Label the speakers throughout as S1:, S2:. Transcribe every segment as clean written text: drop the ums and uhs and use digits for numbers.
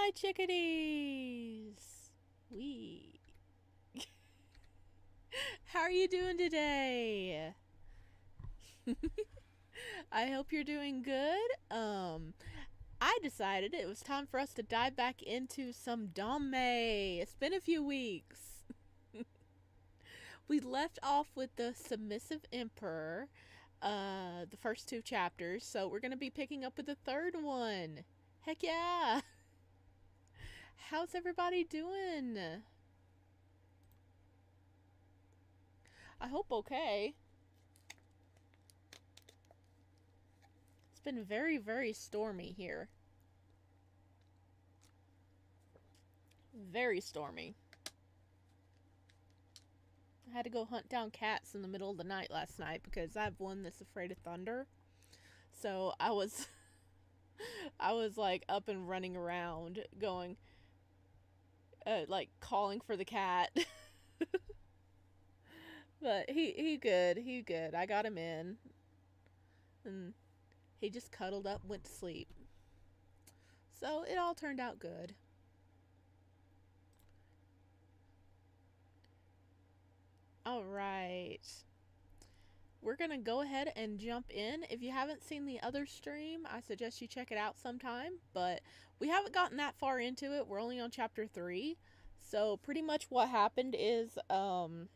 S1: my chickadees! Wee. How are you doing today? I hope you're doing good. I decided it was time for us to dive back into some Danmei. It's been a few weeks. We left off with the Submissive Emperor, the first two chapters, so we're going to be picking up with the third one. Heck yeah! How's everybody doing? I hope okay. It's been very, very stormy here. Very stormy. I had to go hunt down cats in the middle of the night last night because I have one that's afraid of thunder. So I was like up and running around going like calling for the cat. But he good. I got him in. And he just cuddled up, went to sleep. So it all turned out good. Alright. We're going to go ahead and jump in. If you haven't seen the other stream, I suggest you check it out sometime. But we haven't gotten that far into it. We're only on chapter 3. So pretty much what happened is the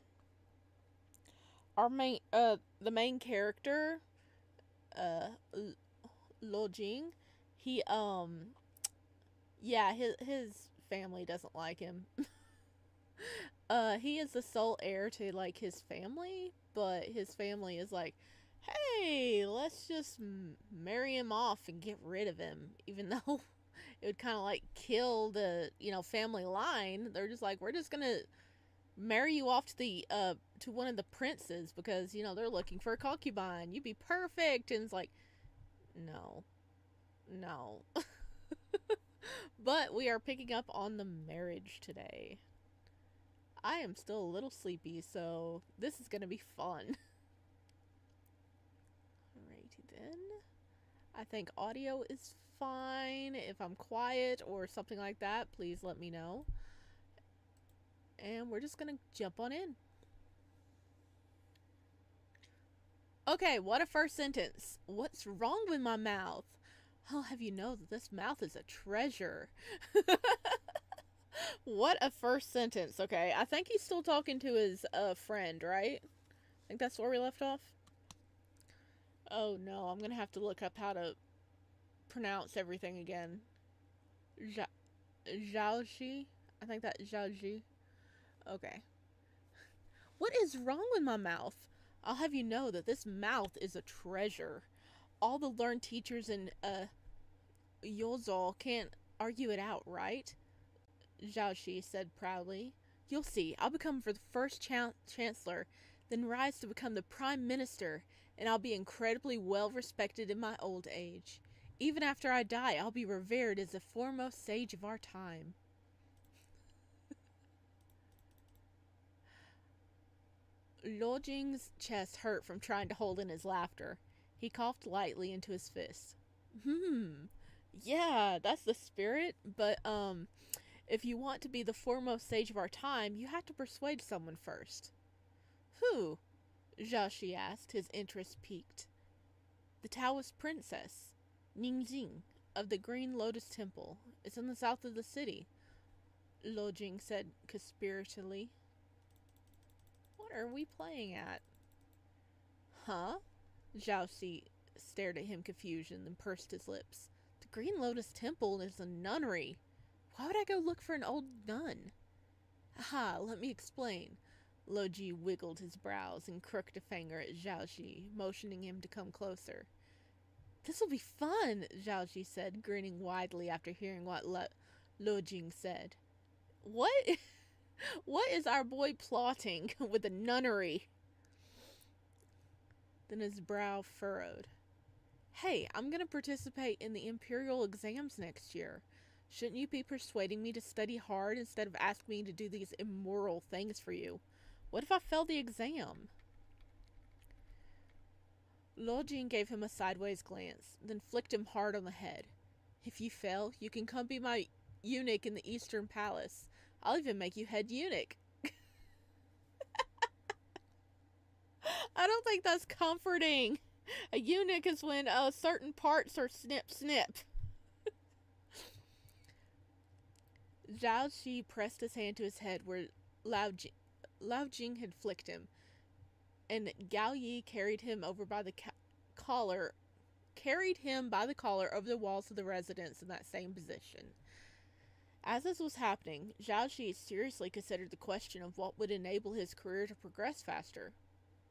S1: main character, Jing, he yeah, his family doesn't like him. He is the sole heir to like his family, but his family is like, hey, let's just marry him off and get rid of him, even though it would kind of like kill the family line. They're just like, we're just gonna marry you off to the to one of the princes because they're looking for a concubine. You'd be perfect. And it's like, no. But we are picking up on the marriage today. I am still a little sleepy, so this is gonna be fun. Alrighty then. I think audio is fine. If I'm quiet or something like that, please let me know. And we're just gonna jump on in. Okay, what a first sentence. What's wrong with my mouth? I'll have you know that this mouth is a treasure. What a first sentence. Okay, I think he's still talking to his friend, right? I think that's where we left off. Oh no, I'm gonna have to look up how to pronounce everything again. Zhaoxi? I think that's Zhaoxi. Okay. What is wrong with my mouth? I'll have you know that this mouth is a treasure. All the learned teachers in Yozol can't argue it out, right? Zhaoxi said proudly. You'll see, I'll become for the first chancellor, then rise to become the prime minister, and I'll be incredibly well respected in my old age. Even after I die, I'll be revered as the foremost sage of our time. Luo Jing's chest hurt from trying to hold in his laughter. He coughed lightly into his fist. Yeah, that's the spirit, but if you want to be the foremost sage of our time, you have to persuade someone first. Who? Zhaoxi asked, his interest piqued. The Taoist princess, Jing, of the Green Lotus Temple. It's in the south of the city, Luo Jing said conspiratorially. What are we playing at? Huh? Zhaoxi stared at him confusion, then pursed his lips. The Green Lotus Temple is a nunnery. Why would I go look for an old nun? Aha, let me explain. Luo wiggled his brows and crooked a finger at Zhaoxi, motioning him to come closer. This'll be fun, Zhaoxi said, grinning widely after hearing what Luo Jing said. What? What is our boy plotting with a nunnery? Then his brow furrowed. Hey, I'm going to participate in the imperial exams next year. Shouldn't you be persuading me to study hard instead of asking me to do these immoral things for you? What if I fail the exam? Luo Jing gave him a sideways glance, then flicked him hard on the head. If you fail, you can come be my eunuch in the Eastern Palace. I'll even make you head eunuch. I don't think that's comforting. A eunuch is when certain parts are snip snip. Zhao Xi pressed his hand to his head where Lao Jing had flicked him, and Gao Yi carried him over by the collar over the walls of the residence in that same position. As this was happening, Zhao Xi seriously considered the question of what would enable his career to progress faster.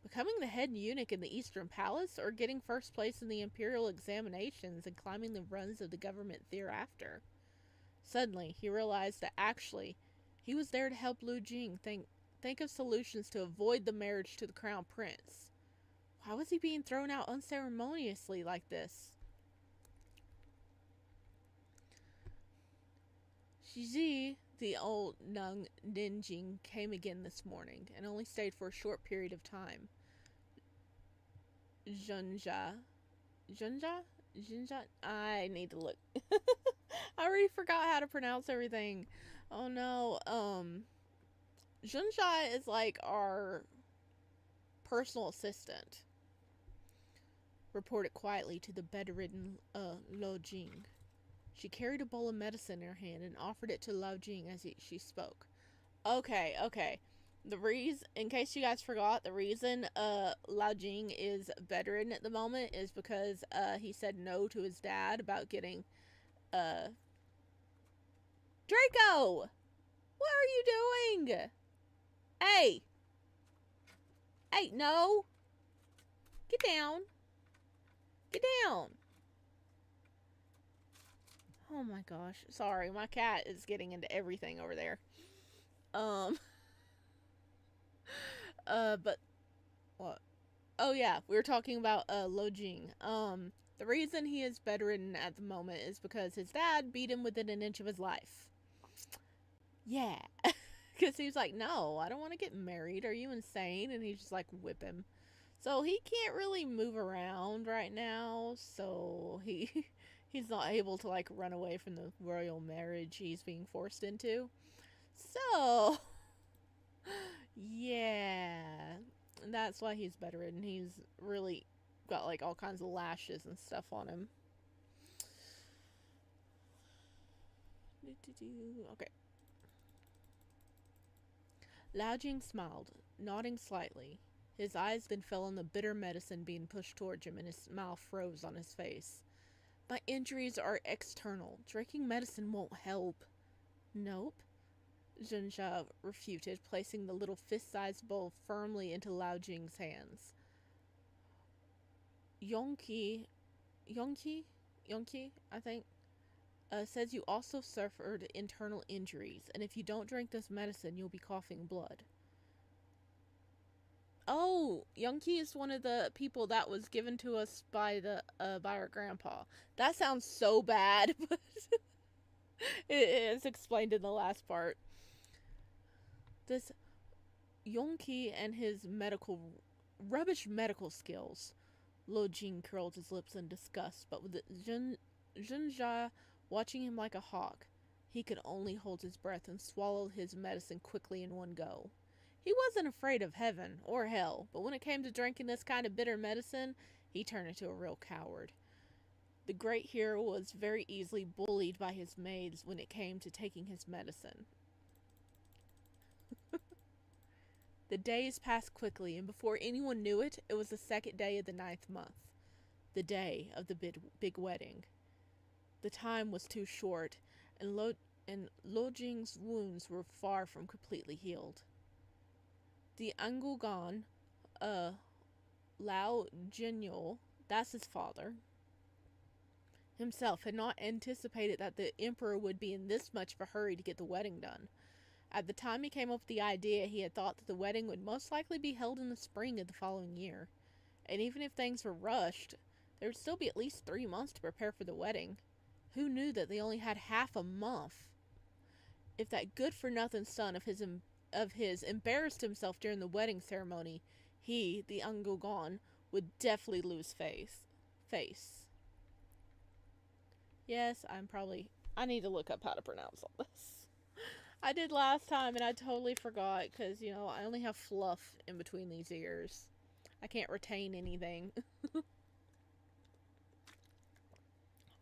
S1: Becoming the head eunuch in the Eastern Palace, or getting first place in the imperial examinations and climbing the rungs of the government thereafter. Suddenly, he realized that actually, he was there to help Lu Jing think of solutions to avoid the marriage to the crown prince. Why was he being thrown out unceremoniously like this? Shiji, the old Nung Ninjing, came again this morning, and only stayed for a short period of time. Junja? I need to look. I already forgot how to pronounce everything. Oh no. Junja is like our personal assistant. Reported quietly to the bedridden Lo Jing. She carried a bowl of medicine in her hand and offered it to Lao Jing as she spoke. Okay. The reason, in case you guys forgot, the reason Lao Jing is bedridden at the moment is because he said no to his dad about getting Draco! What are you doing? Hey, no! Get down! Oh my gosh. Sorry, my cat is getting into everything over there. But what? Oh yeah, we were talking about Lo Jing. The reason he is bedridden at the moment is because his dad beat him within an inch of his life. Yeah. Because he was like, no, I don't want to get married. Are you insane? And he's just like, whip him. So he can't really move around right now. So he's not able to like run away from the royal marriage he's being forced into. So yeah, that's why he's bedridden. He's really got like all kinds of lashes and stuff on him. Okay. Lao Jing smiled, nodding slightly. His eyes then fell on the bitter medicine being pushed towards him, and his smile froze on his face. My injuries are external. Drinking medicine won't help. Nope. Zhensha refuted, placing the little fist-sized bowl firmly into Lao Jing's hands. Yongqi, I think, says you also suffered internal injuries, and if you don't drink this medicine, you'll be coughing blood. Oh, Yongqi is one of the people that was given to us by our grandpa. That sounds so bad, but it is explained in the last part. This Yongqi and his rubbish medical skills. Lo Jing curled his lips in disgust, but with Zhenjia watching him like a hawk, he could only hold his breath and swallow his medicine quickly in one go. He wasn't afraid of heaven or hell, but when it came to drinking this kind of bitter medicine, he turned into a real coward. The great hero was very easily bullied by his maids when it came to taking his medicine. The days passed quickly, and before anyone knew it, it was the second day of the 9th month. The day of the big wedding. The time was too short, and Lo Jing's wounds were far from completely healed. The Angugan, Lao Jinyol, that's his father, himself had not anticipated that the emperor would be in this much of a hurry to get the wedding done. At the time he came up with the idea, he had thought that the wedding would most likely be held in the spring of the following year. And even if things were rushed, there would still be at least 3 months to prepare for the wedding. Who knew that they only had half a month? If that good-for-nothing son of his embarrassed himself during the wedding ceremony, he, the Angogon, would definitely lose face. Yes, I'm probably I need to look up how to pronounce all this. I did last time and I totally forgot because, you know, I only have fluff in between these ears. I can't retain anything.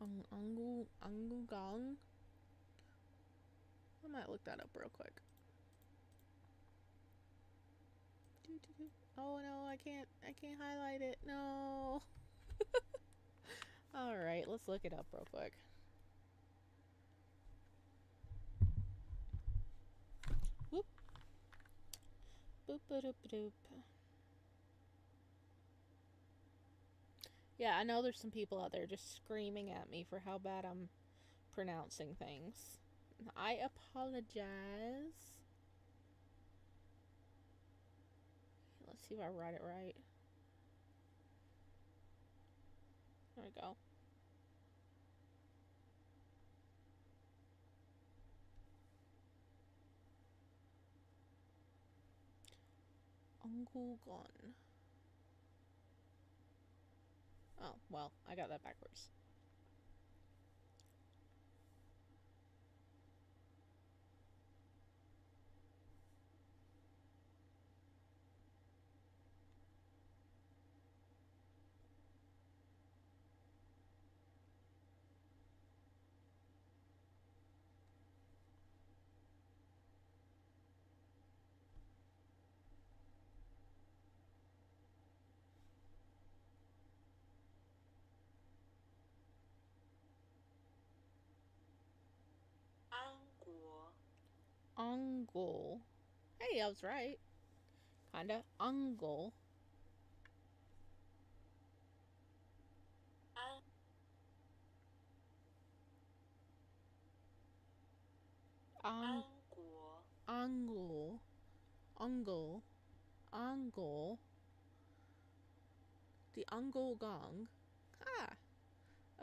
S1: Angu Gong? I might look that up real quick. Oh no, I can't highlight it. No. Alright, let's look it up real quick. Whoop. Boop boop boop. Yeah, I know there's some people out there just screaming at me for how bad I'm pronouncing things. I apologize. Let's see if I write it right. There we go. Angugon. Oh, well, I got that backwards. Angul. Hey, I was right. Kinda. Angul. Angul. Angul. Angul. The Angul Gong. Ah.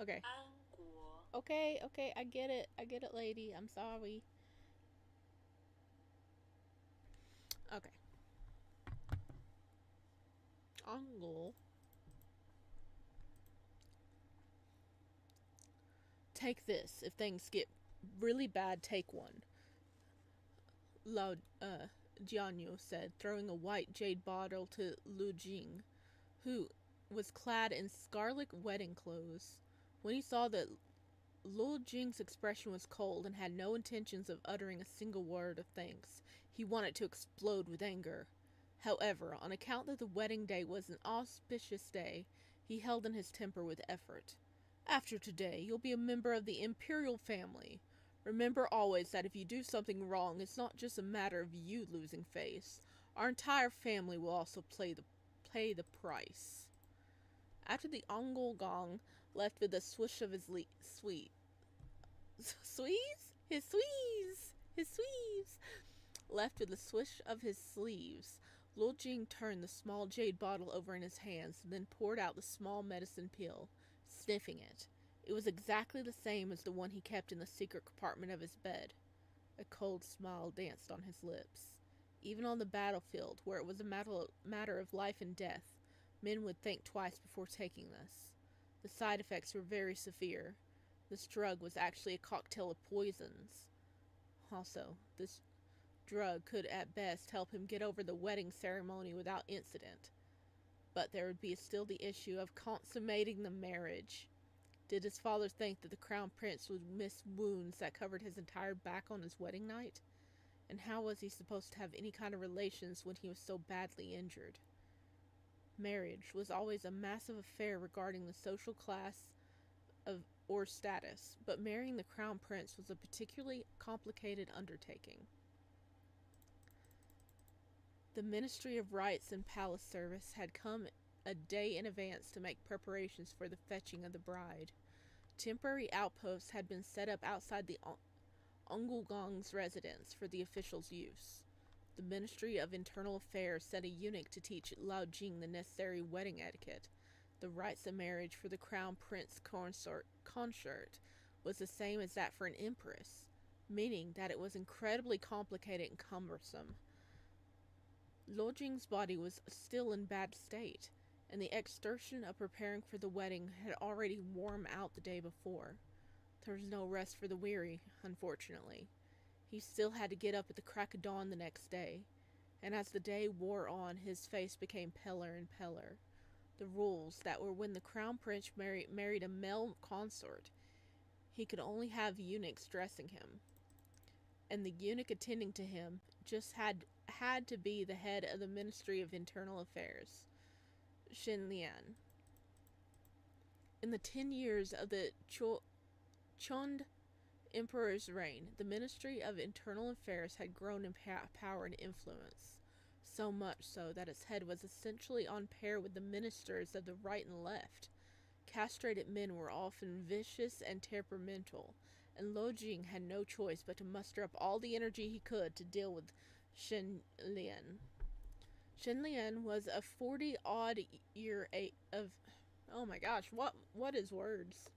S1: Okay. Okay, I get it. I get it, lady. I'm sorry. Okay. Angul. Take this. If things get really bad, take one. Lao Jianyu said, throwing a white jade bottle to Lu Jing, who was clad in scarlet wedding clothes. When he saw that Lu Jing's expression was cold and had no intentions of uttering a single word of thanks, he wanted to explode with anger. However, on account that the wedding day was an auspicious day, he held in his temper with effort. After today, you'll be a member of the imperial family. Remember always that if you do something wrong, it's not just a matter of you losing face. Our entire family will also pay the price. After the Ongol Gong left with a swish of his left with a swish of his sleeves, Lu Jing turned the small jade bottle over in his hands and then poured out the small medicine pill, sniffing it. It was exactly the same as the one he kept in the secret compartment of his bed. A cold smile danced on his lips. Even on the battlefield, where it was a matter of life and death, men would think twice before taking this. The side effects were very severe. This drug was actually a cocktail of poisons. Also, this drug could at best help him get over the wedding ceremony without incident. But there would be still the issue of consummating the marriage. Did his father think that the crown prince would miss wounds that covered his entire back on his wedding night? And how was he supposed to have any kind of relations when he was so badly injured? Marriage was always a massive affair regarding the social class or status, but marrying the crown prince was a particularly complicated undertaking. The Ministry of Rites and Palace Service had come a day in advance to make preparations for the fetching of the bride. Temporary outposts had been set up outside the Ongulgong's residence for the officials' use. The Ministry of Internal Affairs sent a eunuch to teach Lao Jing the necessary wedding etiquette. The rites of marriage for the crown prince consort was the same as that for an empress, meaning that it was incredibly complicated and cumbersome. Lu Jing's body was still in bad state, and the exertion of preparing for the wedding had already worn out the day before. There was no rest for the weary, unfortunately. He still had to get up at the crack of dawn the next day, and as the day wore on, his face became paler and paler. The rules that were when the crown prince married a male consort, he could only have eunuchs dressing him, and the eunuch attending to him just had to be the head of the Ministry of Internal Affairs, Xinlian. In the 10 years of the Chond Emperor's reign, the Ministry of Internal Affairs had grown in power and influence, so much so that its head was essentially on par with the ministers of the right and left. Castrated men were often vicious and temperamental, and Lo Jing had no choice but to muster up all the energy he could to deal with Xinlian. Xinlian was a 40-odd year of... Oh my gosh, what is words?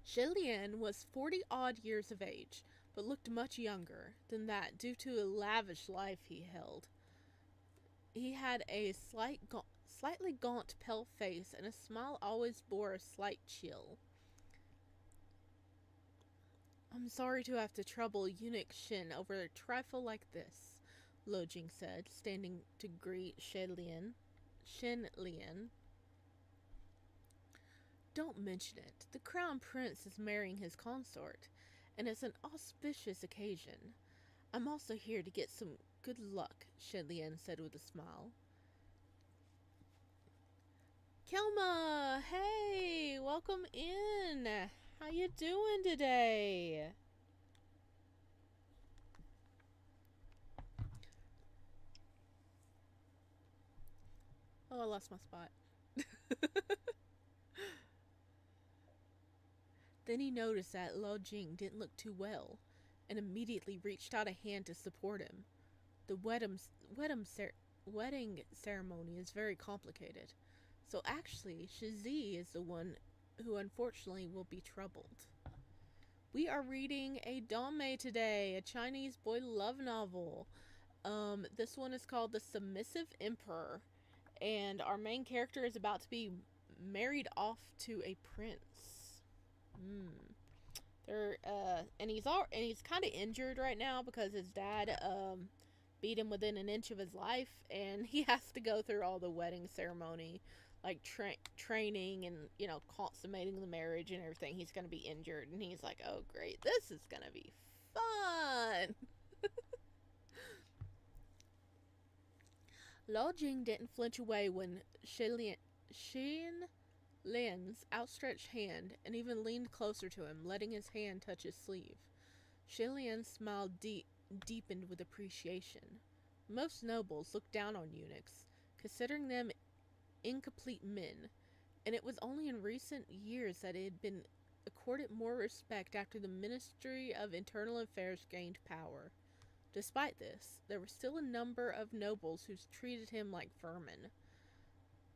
S1: Xinlian was 40-odd years of age, but looked much younger than that due to a lavish life he held. He had a slightly gaunt, pale face, and a smile always bore a slight chill. "I'm sorry to have to trouble Eunuch Shin over a trifle like this," Lo Jing said, standing to greet Xinlian. "Don't mention it. The crown prince is marrying his consort, and it's an auspicious occasion. I'm also here to get some good luck," Xinlian said with a smile. "Kelma, hey, welcome in. How you doing today?" Oh, I lost my spot. Then he noticed that Lo Jing didn't look too well, and immediately reached out a hand to support him. The wedding ceremony is very complicated, so actually Shizi is the one who unfortunately will be troubled. We are reading a Danmei today, a Chinese boy love novel. This one is called The Submissive Emperor, and our main character is about to be married off to a prince. And he's kind of injured right now because his dad beat him within an inch of his life, and he has to go through all the wedding ceremony, like training and consummating the marriage and everything. He's gonna be injured, and he's like, "Oh great, this is gonna be fun." Lo Jing didn't flinch away when Xinlian's outstretched hand, and even leaned closer to him, letting his hand touch his sleeve. Xinlian's smile deepened with appreciation. Most nobles looked down on eunuchs, considering them incomplete men, and it was only in recent years that it had been accorded more respect after the Ministry of Internal Affairs gained power. Despite this, there were still a number of nobles who treated him like vermin.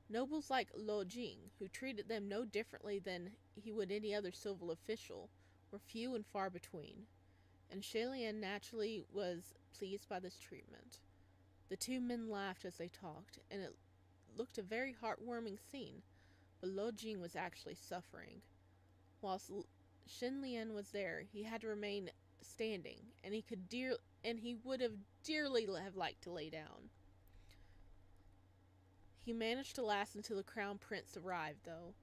S1: Nobles like Lo Jing, who treated them no differently than he would any other civil official, were few and far between, and Xinlian naturally was pleased by this treatment. The two men laughed as they talked, and it looked a very heartwarming scene, but Lo Jing was actually suffering. Whilst Xinlian was there, he had to remain standing, and he would have dearly have liked to lay down. He managed to last until the crown prince arrived, though,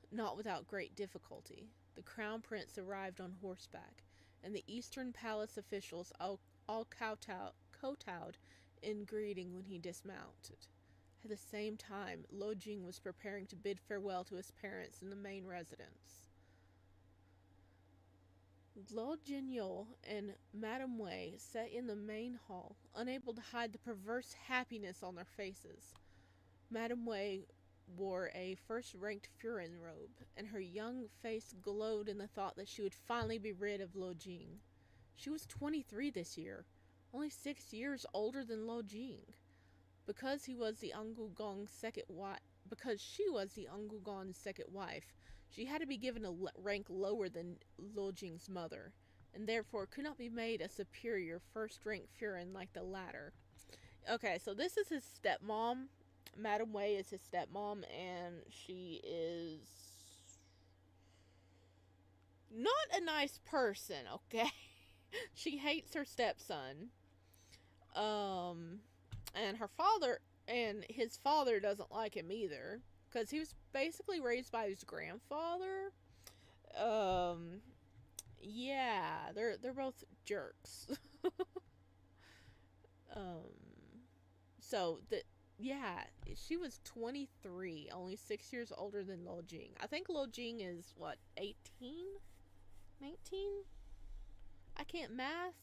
S1: not without great difficulty. The crown prince arrived on horseback, and the eastern palace officials all kowtowed in greeting when he dismounted. At the same time, Lo Jing was preparing to bid farewell to his parents in the main residence. Lo Jinyol and Madame Wei sat in the main hall, unable to hide the perverse happiness on their faces. Madame Wei wore a first-ranked Furin robe, and her young face glowed in the thought that she would finally be rid of Lo Jing. She was 23 this year, only 6 years older than Lo Jing. Because she was the Angugong's second wife, she had to be given a rank lower than Lo Jing's mother, and therefore could not be made a superior first-rank Furin like the latter. Okay, so this is his stepmom, Madame Wei is his stepmom, and she is not a nice person, okay? She hates her stepson. And her father and his father doesn't like him either, because he was basically raised by his grandfather. Um, yeah, they're both jerks. um, so the yeah, she was 23, only 6 years older than Lo Jing. I think Lo Jing is what, 18, 19. I can't math.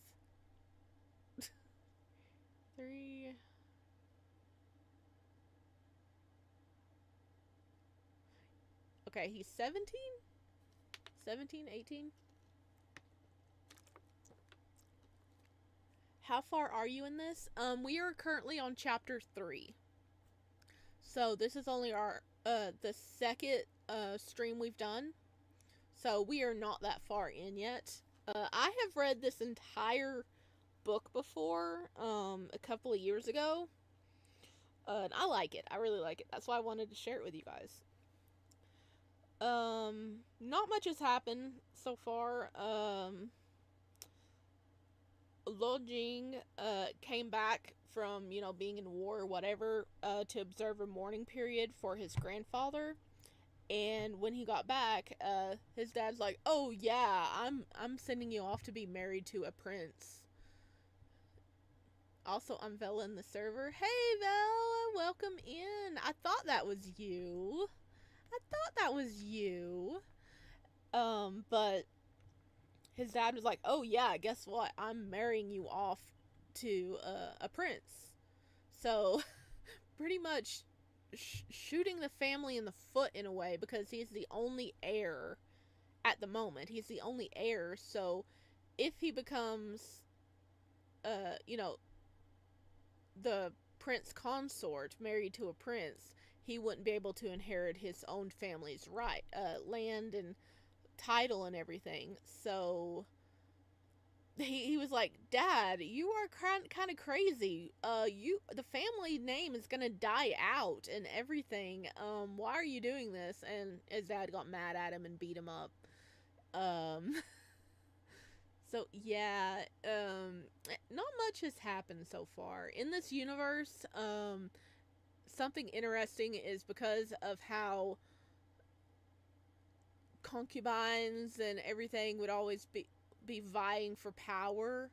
S1: Three. Okay, he's 17? 17, 18? How far are you in this? We are currently on chapter 3. So this is only our the second stream we've done. So we are not that far in yet. I have read this entire book before, a couple of years ago. And I like it. I really like it. That's why I wanted to share it with you guys. Not much has happened so far. Lo Jing came back from, being in war or whatever, to observe a mourning period for his grandfather. And when he got back, his dad's like, "Oh yeah, I'm sending you off to be married to a prince." Also, I'm Vela in the server. Hey Vela, welcome in. I thought that was you. But his dad was like, "Oh yeah, guess what? I'm marrying you off to a prince." So, pretty much shooting the family in the foot in a way, because he's the only heir at the moment. He's the only heir, so if he becomes, the prince consort, married to a prince, he wouldn't be able to inherit his own family's land and title and everything. So he was like, "Dad, you are kind of crazy. The family name is gonna die out and everything. Why are you doing this?" And his dad got mad at him and beat him up. So yeah, not much has happened so far in this universe. Something interesting is because of how concubines and everything would always be vying for power,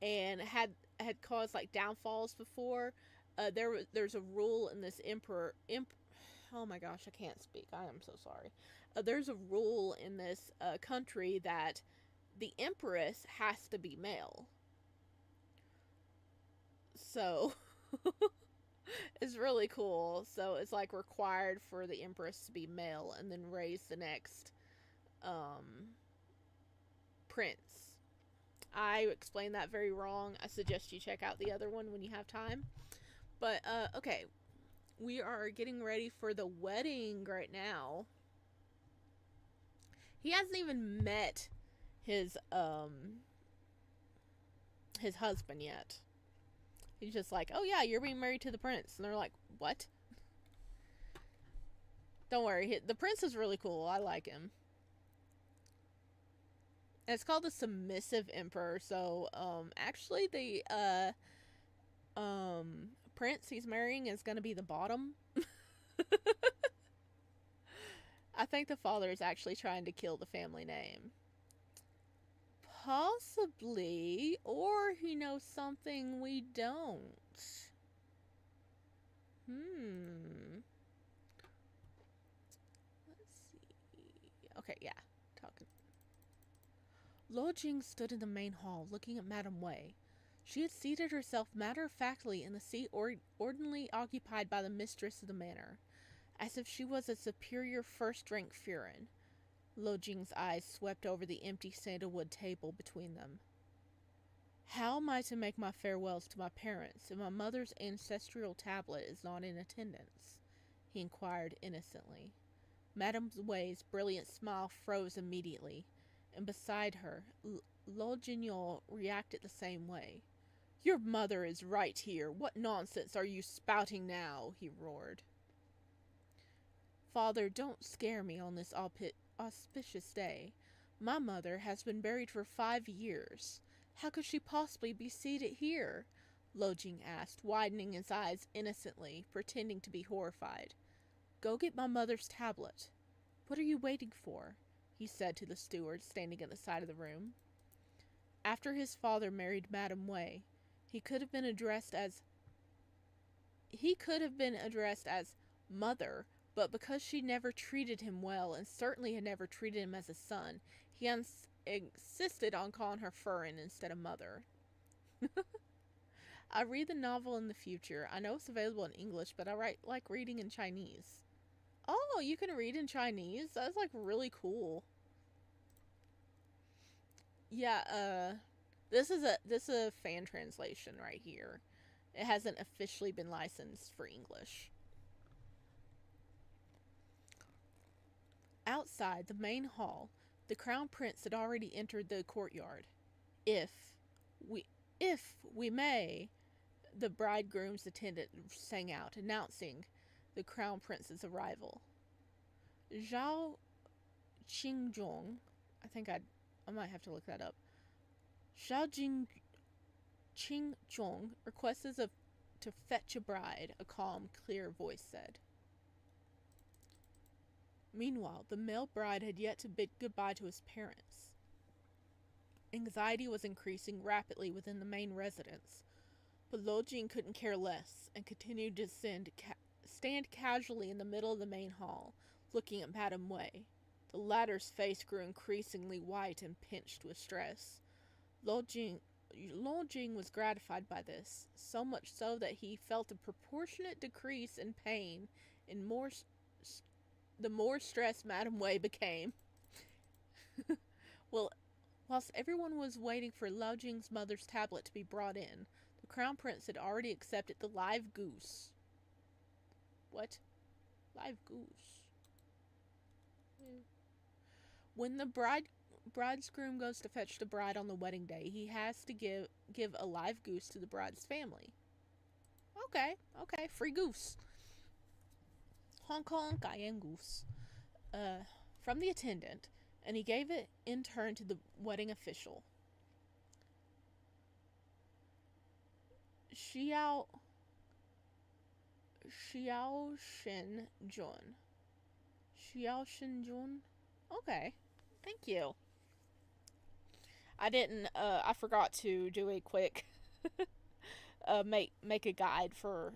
S1: and had caused like downfalls before. There's a rule in this oh my gosh, I can't speak. I am so sorry. There's a rule in this country that the empress has to be male. So it's really cool. So it's like required for the empress to be male and then raise the next prince. I explained that very wrong. I suggest you check out the other one when you have time. But okay, we are getting ready for the wedding right now. He hasn't even met his husband yet. He's just like, "Oh yeah, you're being married to the prince," and they're like, "What?" Don't worry, the prince is really cool. I like him. And it's called the Submissive Emperor. So actually the prince he's marrying is gonna be the bottom. I think the father is actually trying to kill the family name. Possibly, or he knows something we don't. Let's see. Okay, yeah. Talking. Lo Jing stood in the main hall, looking at Madame Wei. She had seated herself matter-of-factly in the seat ordinarily occupied by the mistress of the manor, as if she was a superior first-rank Furin. Lo Jing's eyes swept over the empty sandalwood table between them. "How am I to make my farewells to my parents if my mother's ancestral tablet is not in attendance?" he inquired innocently. Madame Wei's brilliant smile froze immediately, and beside her, Lo Jignol reacted the same way. Your mother is right here. What nonsense are you spouting now? He roared. Father, don't scare me on this auspicious day. My mother has been buried for 5 years. How could she possibly be seated here? Lo Jing asked, widening his eyes innocently, pretending to be horrified. Go get my mother's tablet. What are you waiting for? He said to the steward standing at the side of the room. After his father married Madame Wei, he could have been addressed as mother, but because she never treated him well and certainly had never treated him as a son, he insisted on calling her Furin instead of mother. I read the novel in the future. I know it's available in English, but I like reading in Chinese. Oh, you can read in Chinese? That's like really cool. Yeah, this is a fan translation right here. It hasn't officially been licensed for English. Outside the main hall, the crown prince had already entered the courtyard. If we may, the bridegroom's attendant sang out, announcing the crown prince's arrival. Zhao Qingjong, I might have to look that up. Zhao Qingjong requests to fetch a bride, a calm, clear voice said. Meanwhile, the male bride had yet to bid goodbye to his parents. Anxiety was increasing rapidly within the main residence, but Lo Jing couldn't care less and continued to stand casually in the middle of the main hall, looking at Madame Wei. The latter's face grew increasingly white and pinched with stress. Lo Jing was gratified by this, so much so that he felt a proportionate decrease in pain the more stressed Madame Wei became. Well, whilst everyone was waiting for Lo Jing's mother's tablet to be brought in, the crown prince had already accepted the live goose. What? Live goose? When the bridegroom goes to fetch the bride on the wedding day, he has to give a live goose to the bride's family. Okay, free goose. Hong Kong Cayenne goose. From the attendant, and he gave it in turn to the wedding official. Xiao Shen Jun. Okay, thank you. I forgot to do a quick make a guide for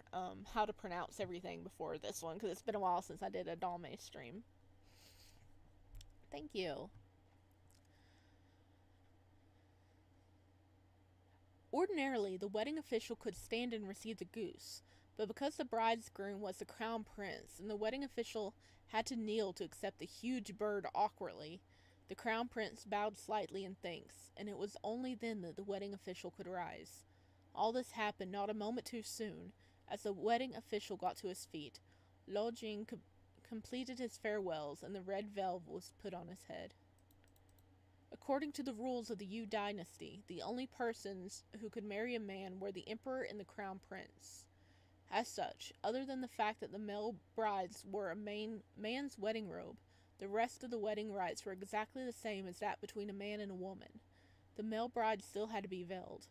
S1: how to pronounce everything before this one, because it's been a while since I did a Danmei stream. Thank you. Ordinarily, the wedding official could stand and receive the goose, but because the bridegroom was the crown prince and the wedding official had to kneel to accept the huge bird awkwardly, the crown prince bowed slightly in thanks, and it was only then that the wedding official could rise. All this happened not a moment too soon. As the wedding official got to his feet, Lo Jing completed his farewells and the red veil was put on his head. According to the rules of the Yu dynasty, the only persons who could marry a man were the emperor and the crown prince. As such, other than the fact that the male brides wore a man's wedding robe, the rest of the wedding rites were exactly the same as that between a man and a woman. The male bride still had to be veiled.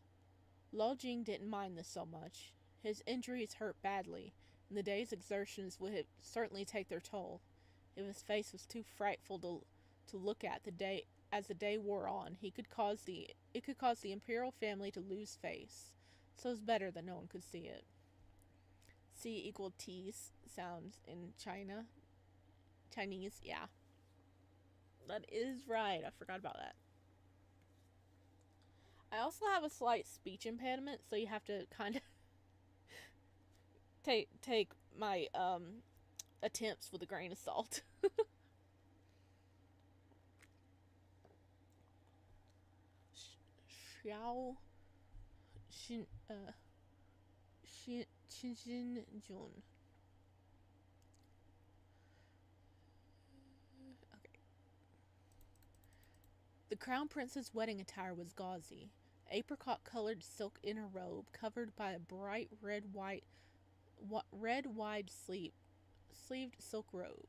S1: Lo Jing didn't mind this so much. His injuries hurt badly, and the day's exertions would certainly take their toll. If his face was too frightful to look at as the day wore on, it could cause the imperial family to lose face, so it's better that no one could see it. C equal T sounds in Chinese, yeah. That is right, I forgot about that. I also have a slight speech impediment, so you have to kind of take my attempts with a grain of salt. Xiao Xin Jun. Okay. The crown prince's wedding attire was gauzy. apricot-colored silk inner robe covered by a bright red wide sleeved silk robe.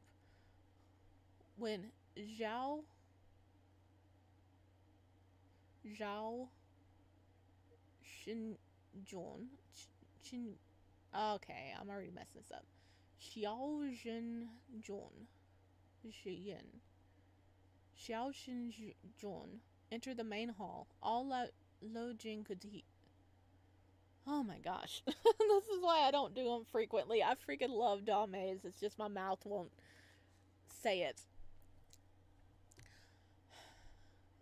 S1: When Zhao Xinjun Xin okay, I'm already messing this up. Xiao Xinjun Xian Xiao Xinjun entered the main hall. All Lo Jing could he. Oh my gosh. This is why I don't do them frequently. I freaking love Danmei's. It's just my mouth won't say it.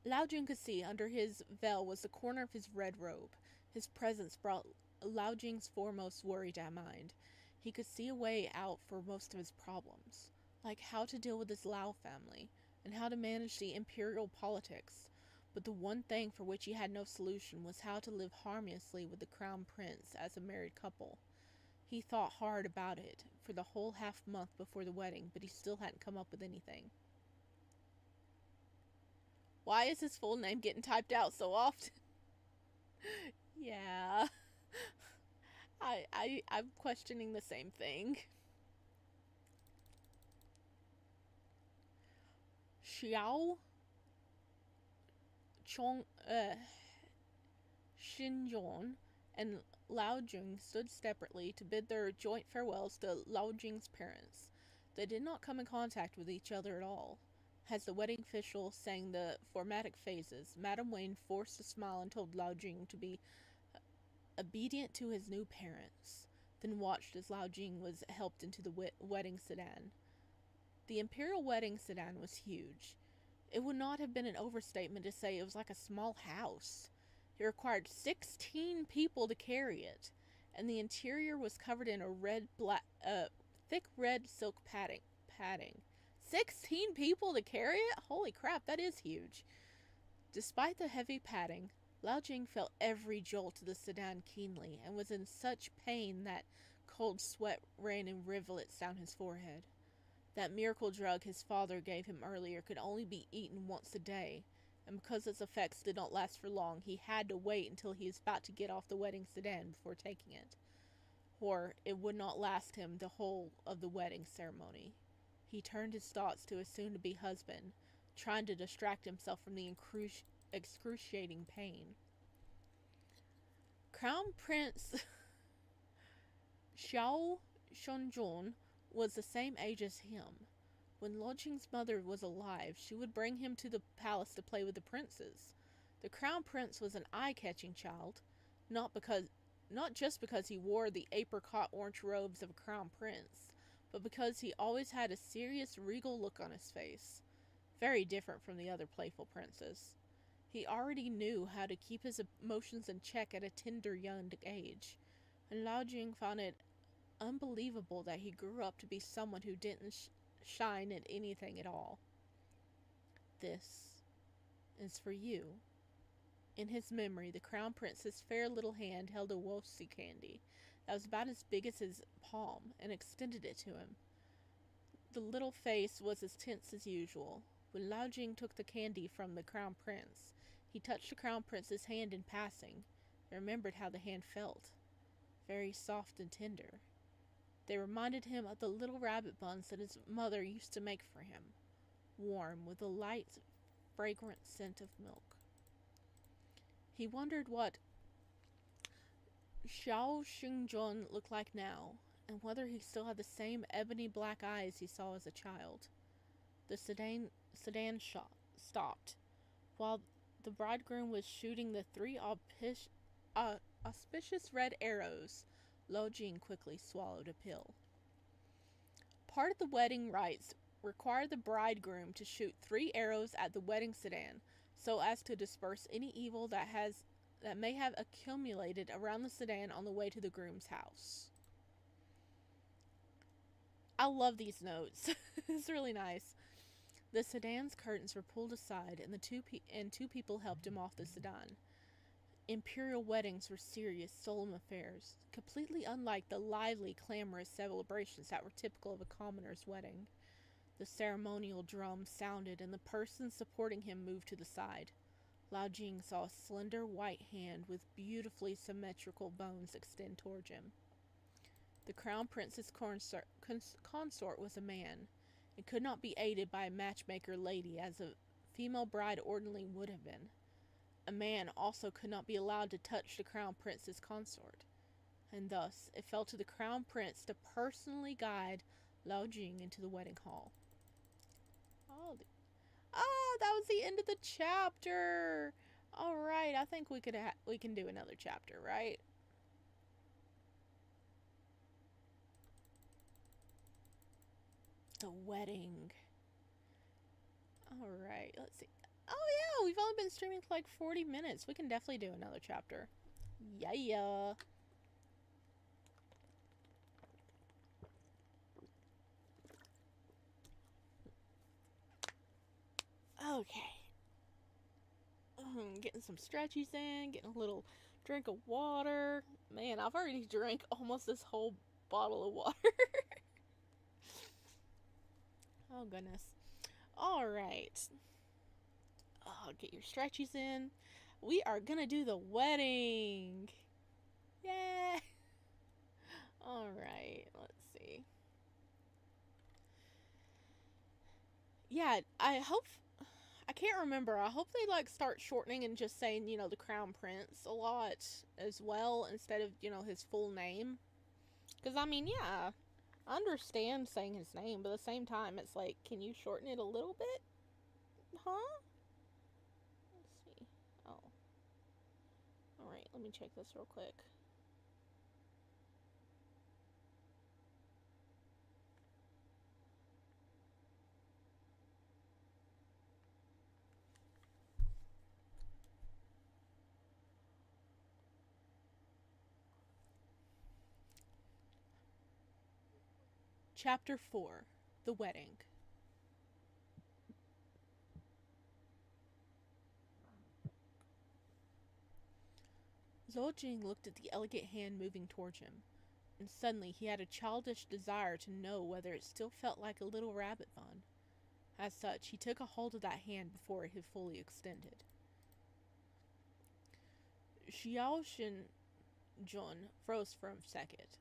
S1: Lao Jing could see under his veil was the corner of his red robe. His presence brought Lao Jing's foremost worry to mind. He could see a way out for most of his problems, like how to deal with his Lao family, and how to manage the imperial politics. But the one thing for which he had no solution was how to live harmoniously with the crown prince as a married couple. He thought hard about it for the whole half-month before the wedding, but he still hadn't come up with anything. Why is his full name getting typed out so often? Yeah. I'm questioning the same thing. Xiao Xinjiang and Lao Jing stood separately to bid their joint farewells to Lao Jing's parents. They did not come in contact with each other at all. As the wedding official sang the formatic phases, Madame Wayne forced a smile and told Lao Jing to be obedient to his new parents, then watched as Lao Jing was helped into the wedding sedan. The imperial wedding sedan was huge. It would not have been an overstatement to say it was like a small house. It required 16 people to carry it, and the interior was covered in a thick red silk padding. 16 people to carry it? Holy crap, that is huge. Despite the heavy padding, Lao Jing felt every jolt of the sedan keenly, and was in such pain that cold sweat ran in rivulets down his forehead. That miracle drug his father gave him earlier could only be eaten once a day, and because its effects did not last for long, he had to wait until he was about to get off the wedding sedan before taking it, or it would not last him the whole of the wedding ceremony. He turned his thoughts to his soon-to-be husband, trying to distract himself from the excruciating pain. Crown Prince Xiao Shunjun was the same age as him. When Lo Jing's mother was alive, she would bring him to the palace to play with the princes. The crown prince was an eye-catching child, not just because he wore the apricot orange robes of a crown prince, but because he always had a serious, regal look on his face, very different from the other playful princes. He already knew how to keep his emotions in check at a tender young age, and Lao Jing found it unbelievable that he grew up to be someone who didn't shine at anything at all. This is for you. In his memory, the crown prince's fair little hand held a wosi candy that was about as big as his palm, and extended it to him. The little face was as tense as usual. When Lao Jing took the candy from the crown prince, he touched the crown prince's hand in passing, and remembered how the hand felt. Very soft and tender. They reminded him of the little rabbit buns that his mother used to make for him, warm with a light, fragrant scent of milk. He wondered what Xiao Xingjun looked like now, and whether he still had the same ebony black eyes he saw as a child. The sedan stopped. While the bridegroom was shooting the 3 auspicious red arrows, Lo Jing quickly swallowed a pill. Part of the wedding rites required the bridegroom to shoot 3 arrows at the wedding sedan, so as to disperse any evil that may have accumulated around the sedan on the way to the groom's house. I love these notes. It's really nice. The sedan's curtains were pulled aside, and two people helped him off the sedan. Imperial weddings were serious, solemn affairs, completely unlike the lively, clamorous celebrations that were typical of a commoner's wedding. The ceremonial drum sounded, and the person supporting him moved to the side. Lao Jing saw a slender white hand with beautifully symmetrical bones extend towards him. The crown prince's consort was a man, and could not be aided by a matchmaker lady as a female bride ordinarily would have been. A man also could not be allowed to touch the crown prince's consort, and thus it fell to the crown prince to personally guide Lao Jing into the wedding hall. That was the end of the chapter. All right, I think we can do another chapter, right? The wedding. All right, let's see. Oh yeah, we've only been streaming for like 40 minutes. We can definitely do another chapter. Yeah. Okay. Getting some stretchies in, getting a little drink of water. Man, I've already drank almost this whole bottle of water. Oh, goodness. Alright. Oh, get your stretchies in. We are gonna do the wedding. Yay! Alright, let's see. Yeah, I can't remember. I hope they like start shortening and just saying, the crown prince a lot as well instead of, his full name. Because, yeah, I understand saying his name, but at the same time, it's like, can you shorten it a little bit? Huh? Let's see. Oh. Alright, let me check this real quick. Chapter 4. The Wedding. Zhou Jing looked at the elegant hand moving towards him, and suddenly he had a childish desire to know whether it still felt like a little rabbit bun. As such, he took a hold of that hand before it had fully extended. Xiao Shin Jun froze for a second,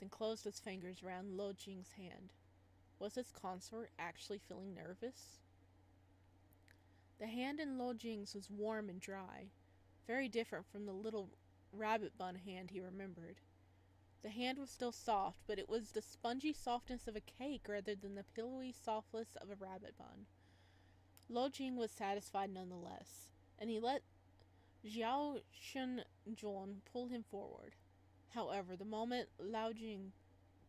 S1: then closed his fingers around Lo Jing's hand. Was his consort actually feeling nervous? The hand in Lo Jing's was warm and dry, very different from the little rabbit bun hand he remembered. The hand was still soft, but it was the spongy softness of a cake rather than the pillowy softness of a rabbit bun. Lo Jing was satisfied nonetheless, and he let Xiao Shun Zhon pull him forward. However, the moment Lao Jing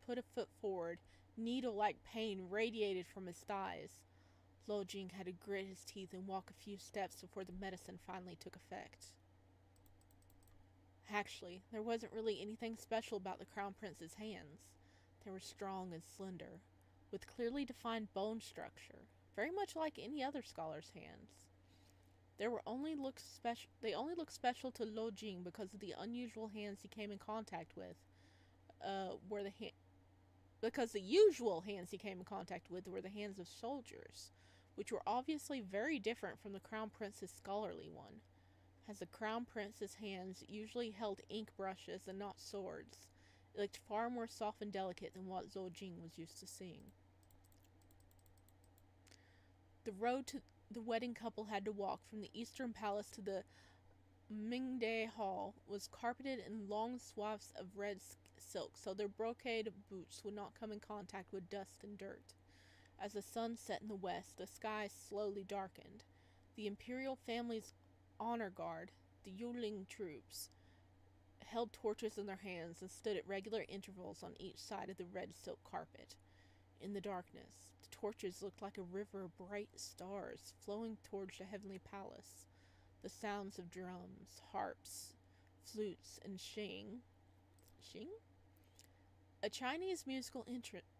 S1: put a foot forward, needle-like pain radiated from his thighs. Lo Jing had to grit his teeth and walk a few steps before the medicine finally took effect. Actually, there wasn't really anything special about the Crown Prince's hands. They were strong and slender, with clearly defined bone structure, very much like any other scholar's hands. They only looked special to Lo Jing because of the unusual hands he came in contact with. Because the usual hands he came in contact with were the hands of soldiers, which were obviously very different from the Crown Prince's scholarly one, as the Crown Prince's hands usually held ink brushes and not swords. It looked far more soft and delicate than what Zhou Jing was used to seeing. The road the wedding couple had to walk from the Eastern Palace to the Mingde Hall was carpeted in long swaths of red silk, so their brocade boots would not come in contact with dust and dirt. As the sun set in the west, the sky slowly darkened. The imperial family's honor guard, the Yuling troops, held torches in their hands and stood at regular intervals on each side of the red silk carpet. In the darkness, the torches looked like a river of bright stars flowing towards the heavenly palace. The sounds of drums, harps, flutes, and Jing? A Chinese musical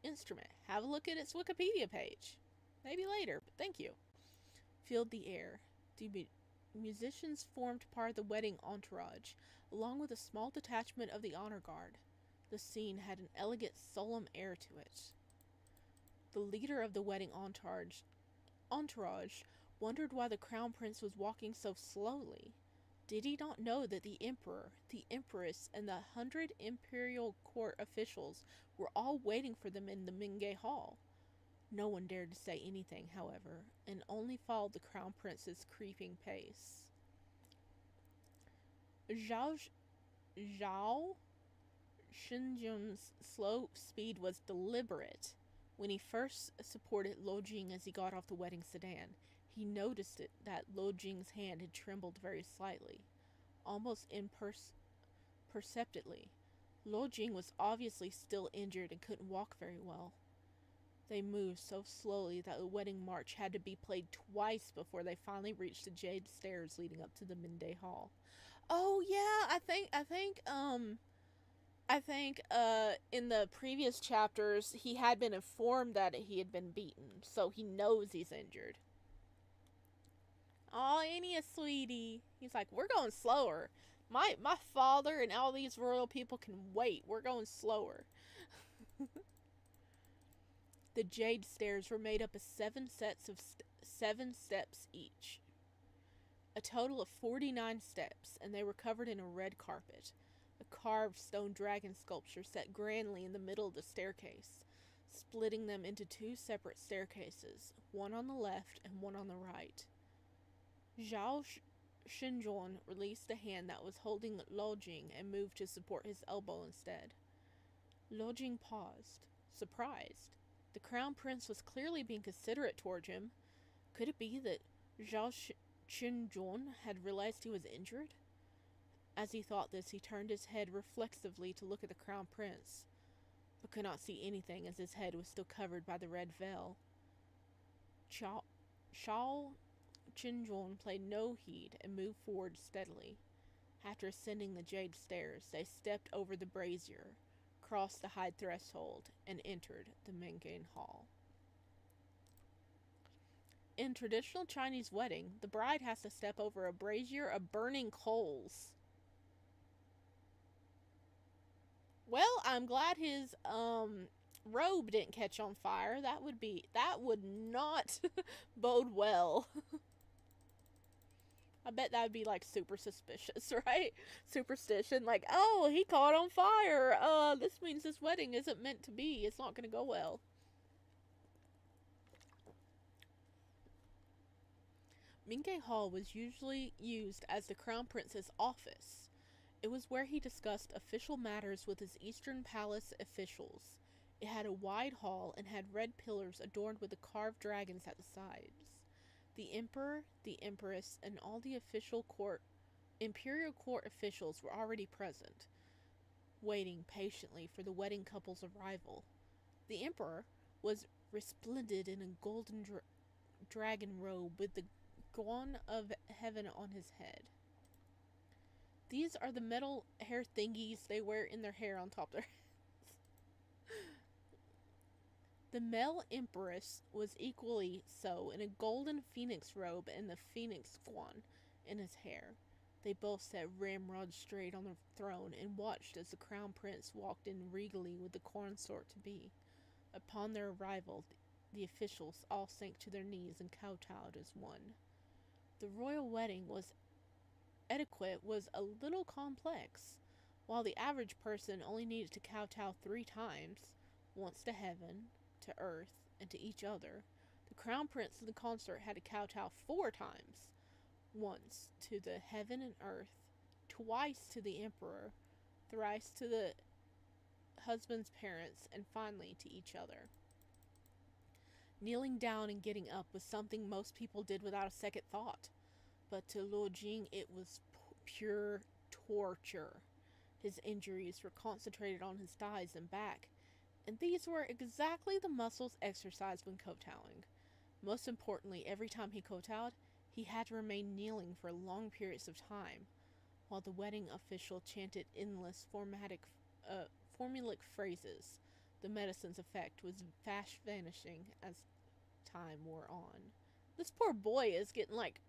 S1: instrument. Have a look at its Wikipedia page. Maybe later, but thank you. Filled the air. The musicians formed part of the wedding entourage, along with a small detachment of the honor guard. The scene had an elegant, solemn air to it. The leader of the wedding entourage wondered why the crown prince was walking so slowly. Did he not know that the emperor, the empress, and the 100 imperial court officials were all waiting for them in the Mingei Hall? No one dared to say anything, however, and only followed the crown prince's creeping pace. Zhao Shinjun's slow speed was deliberate. When he first supported Lo Jing as he got off the wedding sedan, he noticed that Lo Jing's hand had trembled very slightly, almost imperceptibly. Lo Jing was obviously still injured and couldn't walk very well. They moved so slowly that the wedding march had to be played twice before they finally reached the jade stairs leading up to the Mingei Hall. Oh yeah, I think in the previous chapters he had been informed that he had been beaten, so he knows he's injured. Oh, ain't he a sweetie? He's like, we're going slower. My father and all these royal people can wait. We're going slower. The jade stairs were made up of 7 sets of 7 steps each. A total of 49 steps, and they were covered in a red carpet. A carved stone dragon sculpture set grandly in the middle of the staircase, splitting them into 2 separate staircases, one on the left and one on the right. Zhao Shinjuan released the hand that was holding Lo Jing and moved to support his elbow instead. Lo Jing paused, surprised. The crown prince was clearly being considerate toward him. Could it be that Zhao Shinjuan had realized he was injured? As he thought this, he turned his head reflexively to look at the crown prince, but could not see anything as his head was still covered by the red veil. Shao Shinjuan paid no heed and moved forward steadily. After ascending the jade stairs, they stepped over the brazier, crossed the high threshold, and entered the Mingei Hall. In traditional Chinese wedding, the bride has to step over a brazier of burning coals. Well, I'm glad his robe didn't catch on fire. That would not bode well. I bet that would be like super suspicious, right? Superstition, like, oh, he caught on fire. This means this wedding isn't meant to be. It's not going to go well. Mingei Hall was usually used as the crown prince's office. It was where he discussed official matters with his Eastern Palace officials. It had a wide hall and had red pillars adorned with the carved dragons at the sides. The emperor, the empress, and all the imperial court officials were already present, waiting patiently for the wedding couple's arrival. The emperor was resplendent in a golden dragon robe with the guan of heaven on his head. These are the metal hair thingies they wear in their hair on top of their heads. The male empress was equally so, in a golden phoenix robe and the phoenix guan in his hair. They both sat ramrod straight on the throne and watched as the crown prince walked in regally with the consort to be. Upon their arrival, the officials all sank to their knees and kowtowed as one. The royal wedding etiquette was a little complex. While the average person only needed to kowtow 3 times, once to heaven, to earth, and to each other, the crown prince and the consort had to kowtow 4 times. Once to the heaven and earth, twice to the emperor, thrice to the husband's parents, and finally to each other. Kneeling down and getting up was something most people did without a second thought, but to Lo Jing it was pure torture. His injuries were concentrated on his thighs and back, and these were exactly the muscles exercised when kowtowing. Most importantly, every time he kowtowed, he had to remain kneeling for long periods of time, while the wedding official chanted endless formulaic phrases. The medicine's effect was fast vanishing as time wore on. This poor boy is getting like...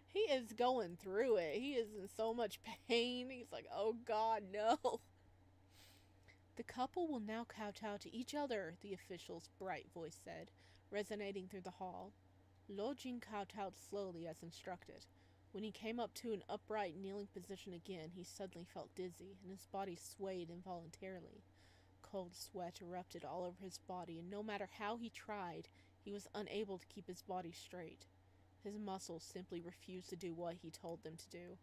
S1: he is going through it. He is in so much pain. He's like, oh God, no. The couple will now kowtow to each other, the official's bright voice said, resonating through the hall. Luo Jing kowtowed slowly as instructed. When he came up to an upright kneeling position again, he suddenly felt dizzy, and his body swayed involuntarily. Cold sweat erupted all over his body, and no matter how he tried, he was unable to keep his body straight. His muscles simply refused to do what he told them to do,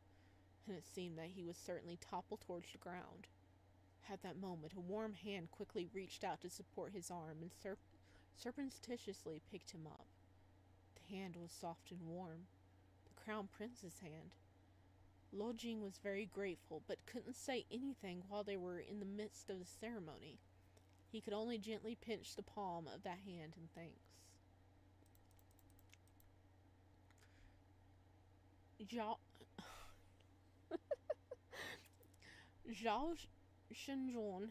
S1: and it seemed that he would certainly topple towards the ground. At that moment, a warm hand quickly reached out to support his arm and surreptitiously picked him up. The hand was soft and warm, the crown prince's hand. Luo Jing was very grateful, but couldn't say anything while they were in the midst of the ceremony. He could only gently pinch the palm of that hand in thanks. Zhao Shenjuan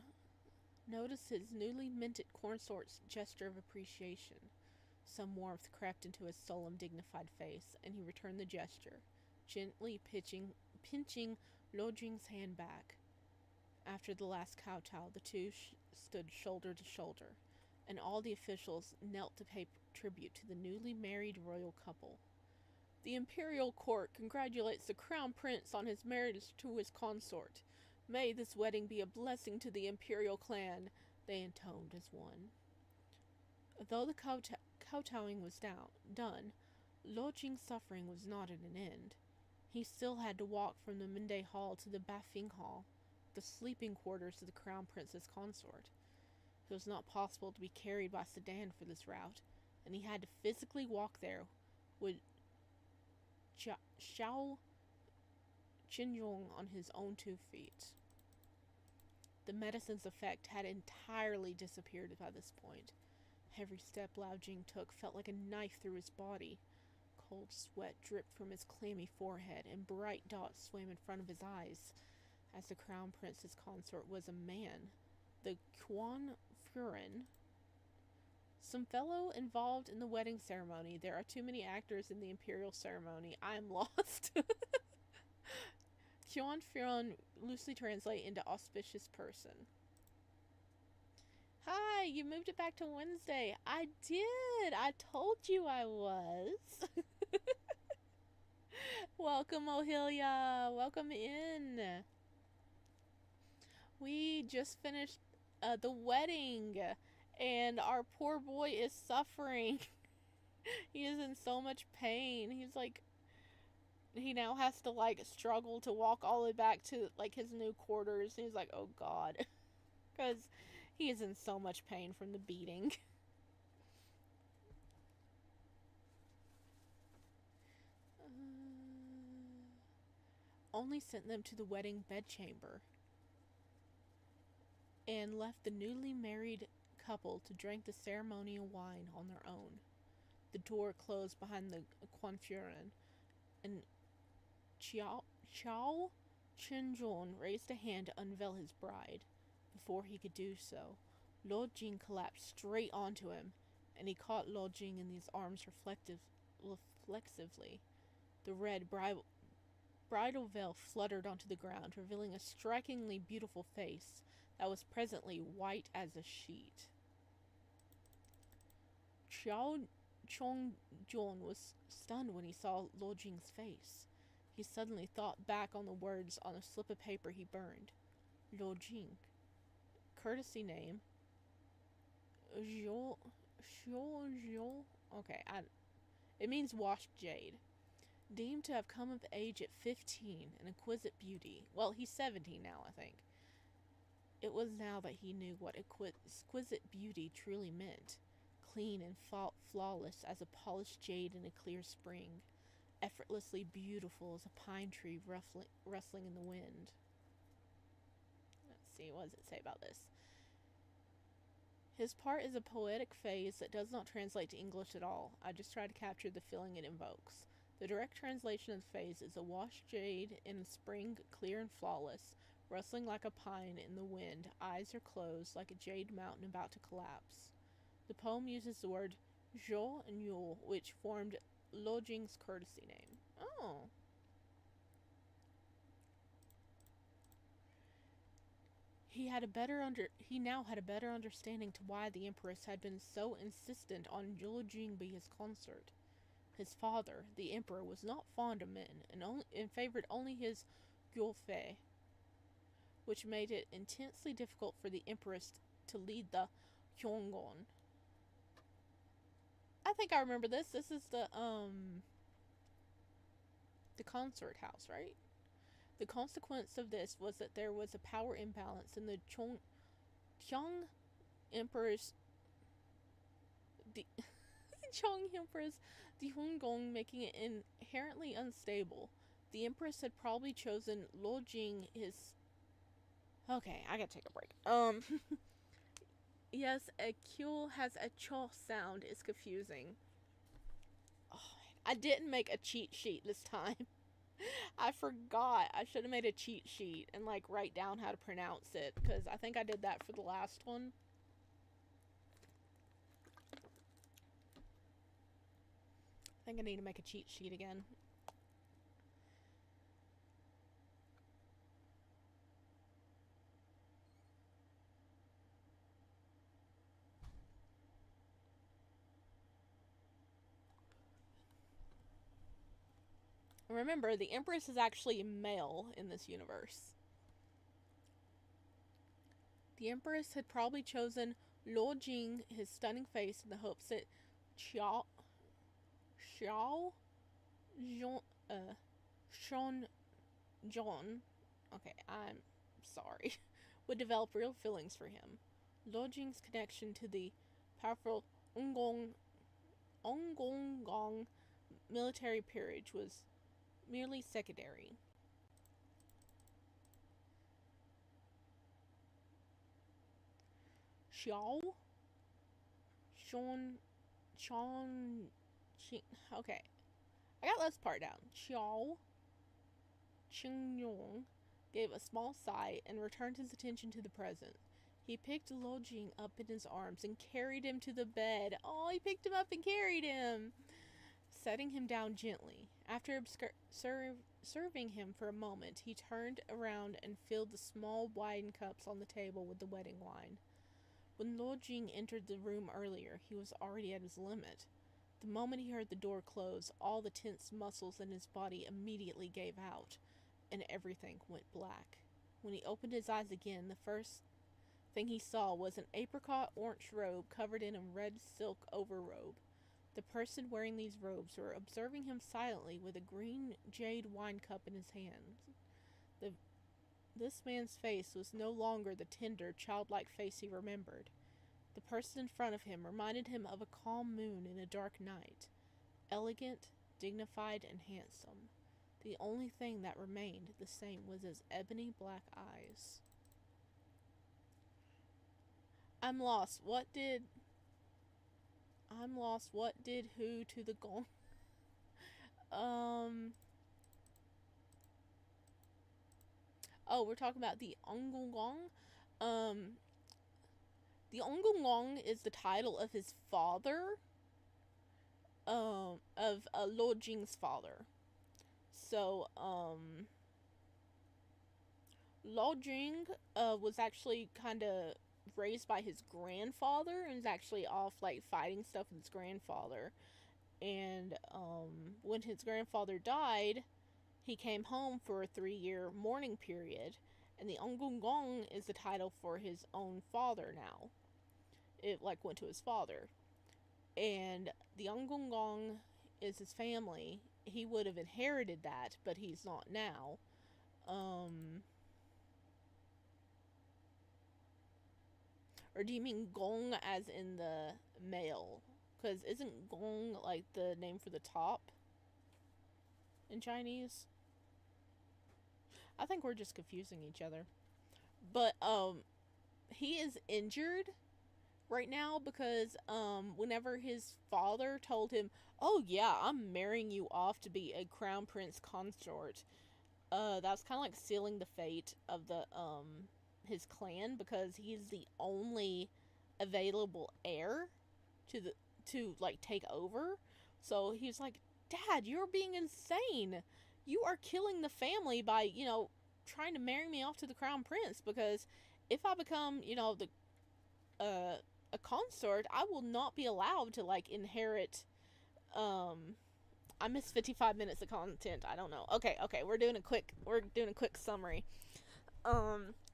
S1: noticed his newly minted consort's gesture of appreciation. Some warmth crept into his solemn, dignified face, and he returned the gesture, gently pinching Luo Jing's hand back. After the last kowtow, the two stood shoulder to shoulder, and all the officials knelt to pay tribute to the newly married royal couple. The imperial court congratulates the crown prince on his marriage to his consort. May this wedding be a blessing to the imperial clan, they intoned as one. Though the kowtowing was done, Luo Jing's suffering was not at an end. He still had to walk from the Mende Hall to the Bafing Hall, the sleeping quarters of the crown prince's consort. It was not possible to be carried by sedan for this route, and he had to physically walk there with Xiao Qinzhong on his own 2 feet. The medicine's effect had entirely disappeared by this point. Every step Luo Jing took felt like a knife through his body. Cold sweat dripped from his clammy forehead, and bright dots swam in front of his eyes. As the crown prince's consort was a man, the Quan Furen, some fellow involved in the wedding ceremony. There are too many actors in the imperial ceremony. I am lost. Quan Furen loosely translate into auspicious person. Hi, you moved it back to Wednesday. I did. I told you I was. Welcome, Ohilia. Welcome in. We just finished the wedding, and our poor boy is suffering. He is in so much pain. He now has to struggle to walk all the way back to his new quarters. And he's like, oh God, because he is in so much pain from the beating. Only sent them to the wedding bedchamber and left the newly married couple to drink the ceremonial wine on their own. The door closed behind the Quanfuren, and Xiao Qinzhong raised a hand to unveil his bride. Before he could do so, Luo Jing collapsed straight onto him, and he caught Luo Jing in his arms reflexively. The red bridal veil fluttered onto the ground, revealing a strikingly beautiful face that was presently white as a sheet. Xiao Chongjuan was stunned when he saw Luo Jing's face. He suddenly thought back on the words on a slip of paper he burned. Luo Jing. Courtesy name. Zhou. Okay, it means washed jade. Deemed to have come of age at 15, an exquisite beauty. Well, he's 17 now, I think. It was now that he knew what exquisite beauty truly meant. Clean and flawless as a polished jade in a clear spring. Effortlessly beautiful as a pine tree rustling in the wind. Let's see, what does it say about this? His part is a poetic phrase that does not translate to English at all. I just try to capture the feeling it invokes. The direct translation of the phrase is a washed jade in a spring, clear and flawless, rustling like a pine in the wind, eyes are closed like a jade mountain about to collapse. The poem uses the word zhou and yul, which formed Luo Jing's courtesy name. Oh. He now had a better understanding to why the Empress had been so insistent on Luo Jing be his consort. His father, the emperor, was not fond of men and favored only his Gyulfe, which made it intensely difficult for the empress to lead the Hyongon. I think I remember this. This is the Consort house, right? The consequence of this was that there was a power imbalance in the Chong Emperor's the Chong Empress, the Hongong, making it inherently unstable. The Empress had probably chosen Lo Jing his. Okay, I gotta take a break. Yes, a Q has a cho sound is confusing. Oh, I didn't make a cheat sheet this time. I forgot. I should have made a cheat sheet and like write down how to pronounce it because I think I did that for the last one. I think I need to make a cheat sheet again. Remember, the Empress is actually male in this universe. The Empress had probably chosen Luo Jing, his stunning face, in the hopes that Xiao Zhong, Shon John, okay, I'm sorry, would develop real feelings for him. Luo Jing's connection to the powerful Ongong military peerage was merely secondary. Xiao? Sean. Okay. I got this part down. Xiao Qingyong gave a small sigh and returned his attention to the present. He picked Lo Jing up in his arms and carried him to the bed. Oh, he picked him up and carried him, setting him down gently. After serving him for a moment, he turned around and filled the small wine cups on the table with the wedding wine. When Lo Jing entered the room earlier, he was already at his limit. The moment he heard the door close, all the tense muscles in his body immediately gave out, and everything went black. When he opened his eyes again, the first thing he saw was an apricot orange robe covered in a red silk overrobe. The person wearing these robes were observing him silently with a green jade wine cup in his hands. This man's face was no longer the tender, childlike face he remembered. The person in front of him reminded him of a calm moon in a dark night, elegant, dignified, and handsome. The only thing that remained the same was his ebony black eyes. I'm lost. What did who to the gong? Oh, we're talking about the Ongongong. The Ongongong is the title of his father. Of Lo Jing's father. So, Lo Jing was actually kind of raised by his grandfather and is actually off like fighting stuff with his grandfather. And when his grandfather died, he came home for a 3-year mourning period, and the Ongongong is the title for his own father now. It like went to his father. And the Ongongong is his family. He would have inherited that, but he's not now. Or do you mean gong as in the male? Because isn't gong like the name for the top in Chinese? I think we're just confusing each other. But he is injured right now because whenever his father told him, "Oh yeah, I'm marrying you off to be a crown prince consort," that's kind of like sealing the fate of the his clan because he's the only available heir to like take over. So he's like, "Dad, you're being insane. You are killing the family by, trying to marry me off to the crown prince, because if I become, the a consort, I will not be allowed to like inherit I missed 55 minutes of content. I don't know. Okay, we're doing a quick summary.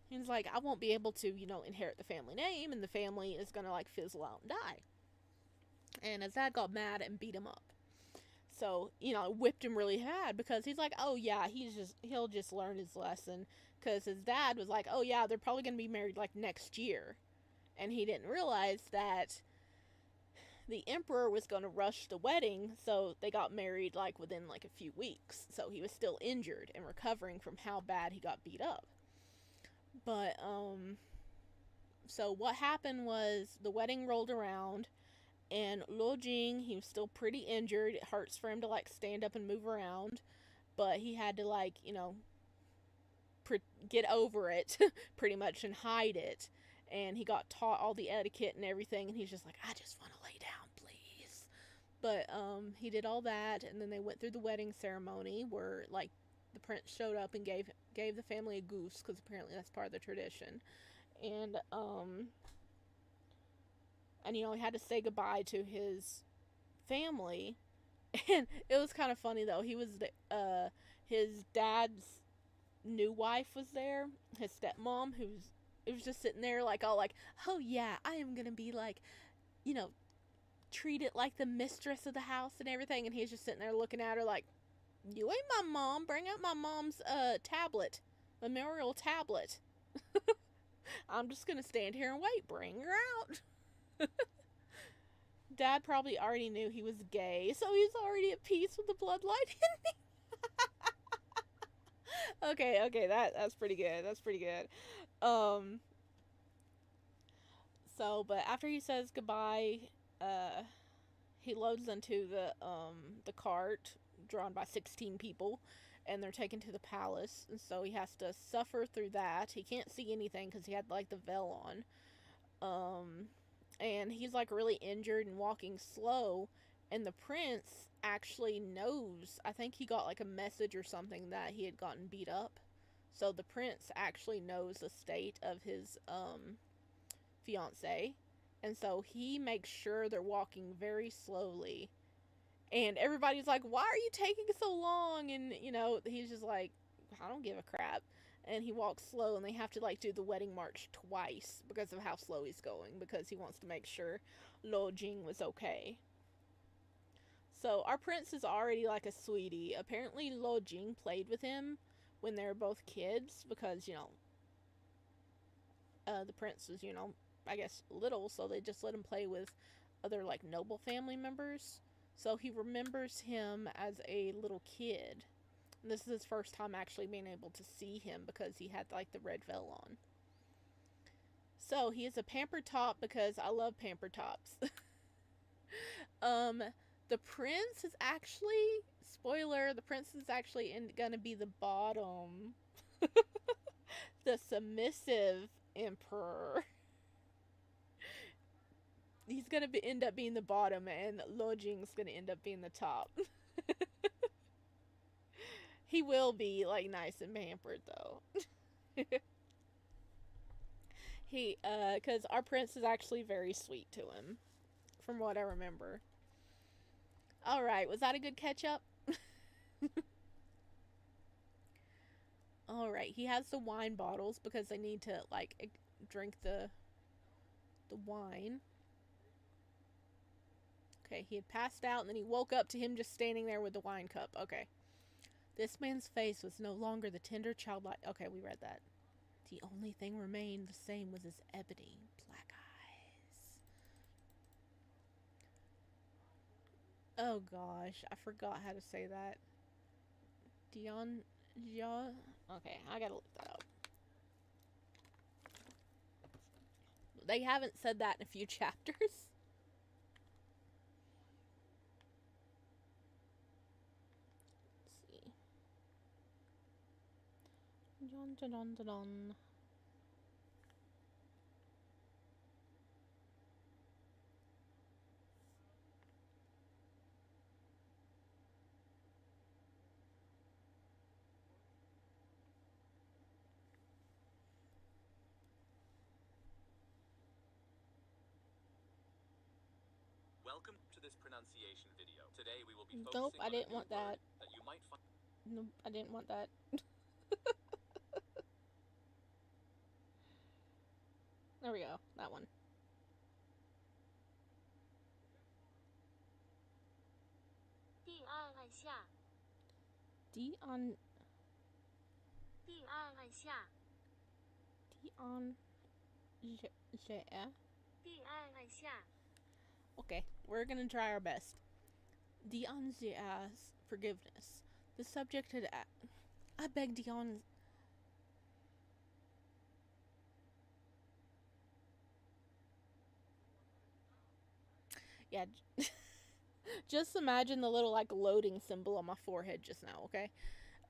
S1: He's like, I won't be able to, inherit the family name, and the family is gonna like fizzle out and die. And his dad got mad and beat him up. So, whipped him really bad because he's like, oh yeah, he'll just learn his lesson. Because his dad was like, oh yeah, they're probably gonna be married like next year. And he didn't realize that the emperor was going to rush the wedding, so they got married like within like a few weeks. So he was still injured and recovering from how bad he got beat up. But so what happened was the wedding rolled around, and Jing, he was still pretty injured. It hurts for him to like stand up and move around, but he had to like get over it pretty much and hide it. And he got taught all the etiquette and everything, and he's just like, I just want to lay down, please. But he did all that, and then they went through the wedding ceremony where like the prince showed up and gave the family a goose, because apparently that's part of the tradition. And he had to say goodbye to his family. And it was kind of funny though. He was his dad's new wife was there, his stepmom, it was just sitting there like all like, oh yeah, I am gonna be like, treat it like the mistress of the house and everything. And he's just sitting there looking at her like, you ain't my mom. Bring out my mom's memorial tablet. I'm just gonna stand here and wait. Bring her out. Dad probably already knew he was gay, so he's already at peace with the bloodline. Okay, that's pretty good. So, but after he says goodbye, he loads into the cart drawn by 16 people, and they're taken to the palace. And so he has to suffer through that. He can't see anything because he had like the veil on. And he's like really injured and walking slow. And the prince actually knows, I think he got like a message or something that he had gotten beat up. So the prince actually knows the state of his fiance. And so he makes sure they're walking very slowly. And everybody's like, why are you taking so long? And, he's just like, I don't give a crap. And he walks slow, and they have to like do the wedding march twice because of how slow he's going, because he wants to make sure Jing was okay. So our prince is already like a sweetie. Apparently Jing played with him when they were both kids, because the prince was I guess little, so they just let him play with other like noble family members. So he remembers him as a little kid. And this is his first time actually being able to see him, because he had like the red veil on. So he is a pampered top, because I love pampered tops. The prince is actually, spoiler, the prince is actually gonna be the bottom. The submissive emperor. He's gonna end up being the bottom, and Jing's gonna end up being the top. He will be like nice and pampered though. Because our prince is actually very sweet to him, from what I remember. Alright, was that a good catch up? Alright, he has the wine bottles because they need to like drink the wine. Okay, he had passed out, and then he woke up to him just standing there with the wine cup. Okay. This man's face was no longer the tender childlike. Okay, we read that. The only thing remained the same was his ebony black eyes. Oh gosh, I forgot how to say that. Okay, I gotta look that up. They haven't said that in a few chapters. Dun, dun, dun, dun.
S2: Welcome to this pronunciation. pronunciation video. Today we will be
S1: Nope,
S2: focusing
S1: I
S2: on a
S1: didn't
S2: new
S1: want that.
S2: word that you might find.
S1: Nope, I didn't want that. There we go. That one. Dion. Okay, we're gonna try our best. Dion Jia's forgiveness. The subject had. I beg Dion. Yeah. Just imagine the little like loading symbol on my forehead just now, okay?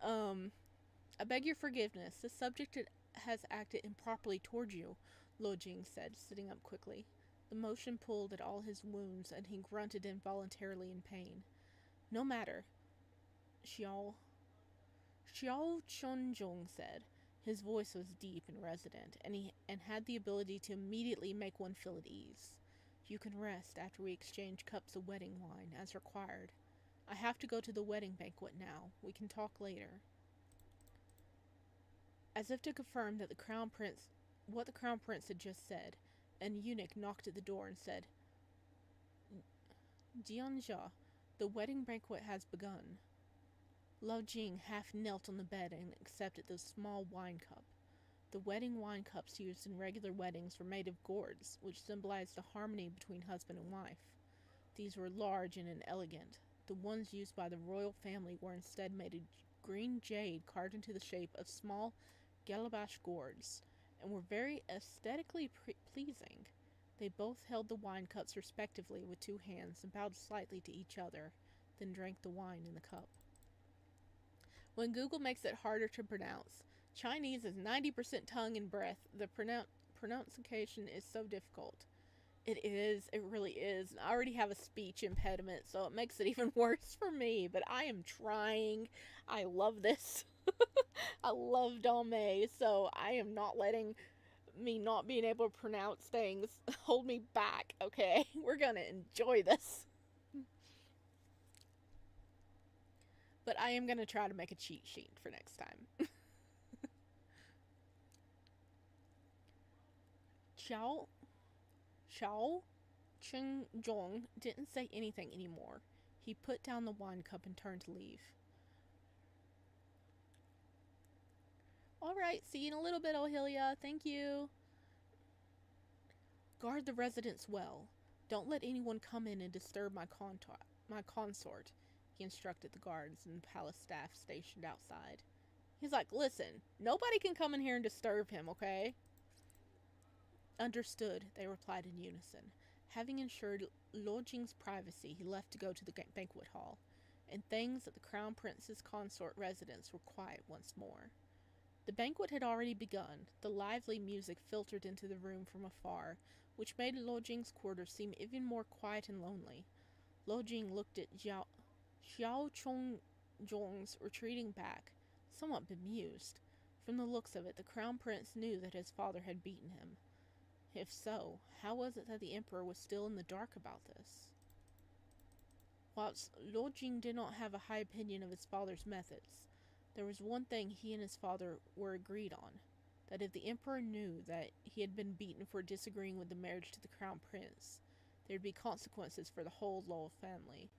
S1: I beg your forgiveness. The subject has acted improperly toward you, Lo Jing said, sitting up quickly. The motion pulled at all his wounds, and he grunted involuntarily in pain. No matter, Xiao Chunjong said. His voice was deep and resonant, and had the ability to immediately make one feel at ease. You can rest after we exchange cups of wedding wine, as required. I have to go to the wedding banquet now. We can talk later. As if to confirm that what the crown prince had just said, an eunuch knocked at the door and said, Jianjia, the wedding banquet has begun. Lao Jing half knelt on the bed and accepted the small wine cup. The wedding wine cups used in regular weddings were made of gourds, which symbolized the harmony between husband and wife. These were large and elegant. The ones used by the royal family were instead made of green jade carved into the shape of small calabash gourds, and were very aesthetically pleasing. They both held the wine cups respectively with two hands and bowed slightly to each other, then drank the wine in the cup. When Google makes it harder to pronounce, Chinese is 90% tongue and breath. The pronunciation is so difficult. It is. It really is. I already have a speech impediment, so it makes it even worse for me. But I am trying. I love this. I love Danmei, so I am not letting me not being able to pronounce things hold me back, okay? We're gonna enjoy this. But I am gonna try to make a cheat sheet for next time. Xiao Cheng-jong didn't say anything anymore. He put down the wine cup and turned to leave. Alright, see you in a little bit, Ohilia. Thank you. Guard the residence well. Don't let anyone come in and disturb my consort, he instructed the guards and palace staff stationed outside. He's like, listen, nobody can come in here and disturb him, okay? Understood, they replied in unison. Having ensured Lo Jing's privacy, he left to go to the banquet hall, and things at the crown prince's consort residence were quiet once more. The banquet had already begun. The lively music filtered into the room from afar, which made Lo Jing's quarters seem even more quiet and lonely. Lo Jing looked at Xiao Chongjong's retreating back, somewhat bemused. From the looks of it, the crown prince knew that his father had beaten him. If so, how was it that the emperor was still in the dark about this? Whilst Lo Jing did not have a high opinion of his father's methods, there was one thing he and his father were agreed on, that if the emperor knew that he had been beaten for disagreeing with the marriage to the crown prince, there would be consequences for the whole Lo family.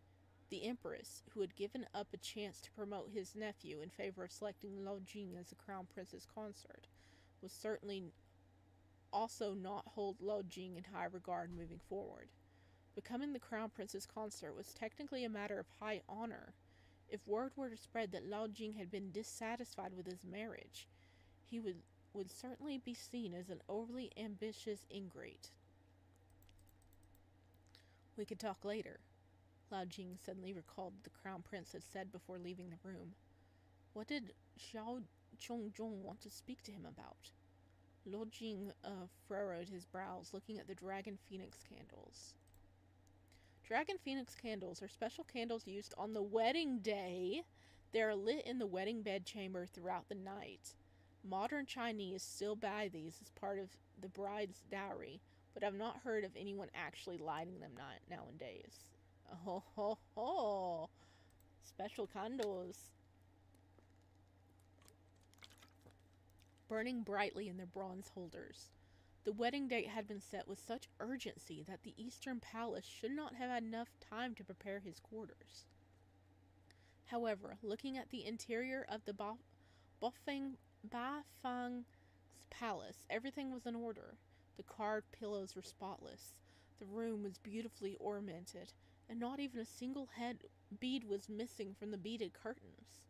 S1: The empress, who had given up a chance to promote his nephew in favor of selecting Lo Jing as the crown prince's consort, was certainly also not hold Lo Jing in high regard moving forward. Becoming the crown prince's consort was technically a matter of high honor. If word were to spread that Lo Jing had been dissatisfied with his marriage, he would certainly be seen as an overly ambitious ingrate. We could talk later, Lao Jing suddenly recalled that the crown prince had said before leaving the room. What did Xiao Chongjong want to speak to him about? Lo Jing furrowed his brows, looking at the dragon phoenix candles. Dragon phoenix candles are special candles used on the wedding day. They are lit in the wedding bedchamber throughout the night. Modern Chinese still buy these as part of the bride's dowry, but I've not heard of anyone actually lighting them nowadays. Ho ho ho! Special candles. Burning brightly in their bronze holders. The wedding date had been set with such urgency that the Eastern Palace should not have had enough time to prepare his quarters. However, looking at the interior of the Bafang's palace, everything was in order. The carved pillows were spotless. The room was beautifully ornamented, and not even a single head bead was missing from the beaded curtains.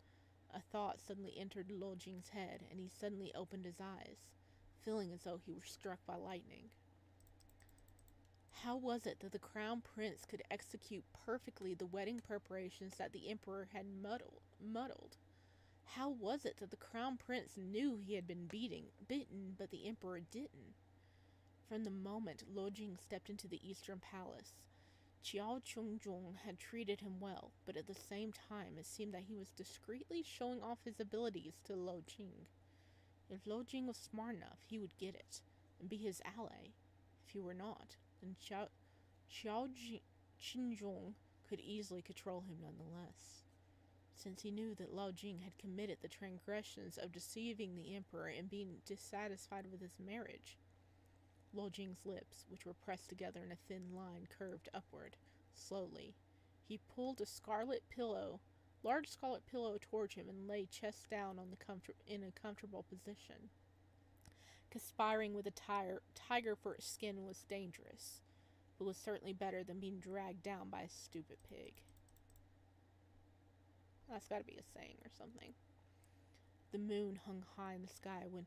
S1: A thought suddenly entered Lo Jing's head, and he suddenly opened his eyes, feeling as though he were struck by lightning. How was it that the crown prince could execute perfectly the wedding preparations that the emperor had muddled? How was it that the crown prince knew he had been bitten, but the emperor didn't? From the moment Lo Jing stepped into the Eastern Palace, Qiao Chongzhong had treated him well, but at the same time it seemed that he was discreetly showing off his abilities to Lo Jing. If Lo Jing was smart enough, he would get it, and be his ally. If he were not, then Qiao Qinzhong could easily control him nonetheless. Since he knew that Lao Jing had committed the transgressions of deceiving the emperor and being dissatisfied with his marriage, Lo Jing's lips, which were pressed together in a thin line, curved upward. Slowly, he pulled a large scarlet pillow toward him and lay chest down in a comfortable position. Conspiring with a tiger for its skin was dangerous, but was certainly better than being dragged down by a stupid pig. That's gotta be a saying or something. The moon hung high in the sky when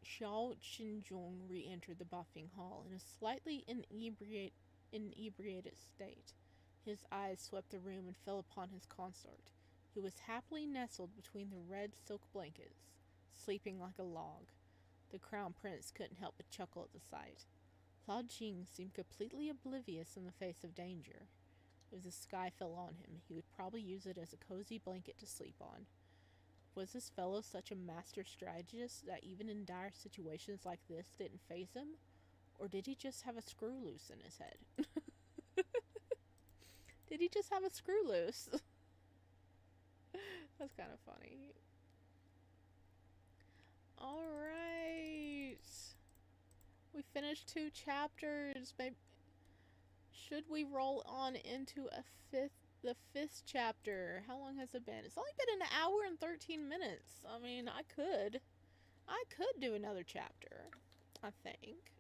S1: Xiao Qinzhong re-entered the buffing hall in a slightly inebriated state. His eyes swept the room and fell upon his consort, who was happily nestled between the red silk blankets, sleeping like a log. The crown prince couldn't help but chuckle at the sight. Lao Jing seemed completely oblivious in the face of danger. If the sky fell on him, he would probably use it as a cozy blanket to sleep on. Was this fellow such a master strategist that even in dire situations like this didn't faze him? Or did he just have a screw loose in his head? Did he just have a screw loose? That's kind of funny. Alright. We finished 2 chapters. Maybe should we roll on into the 5th chapter? How long has it been? It's only been an hour and 13 minutes. I mean, I could do another chapter, I think.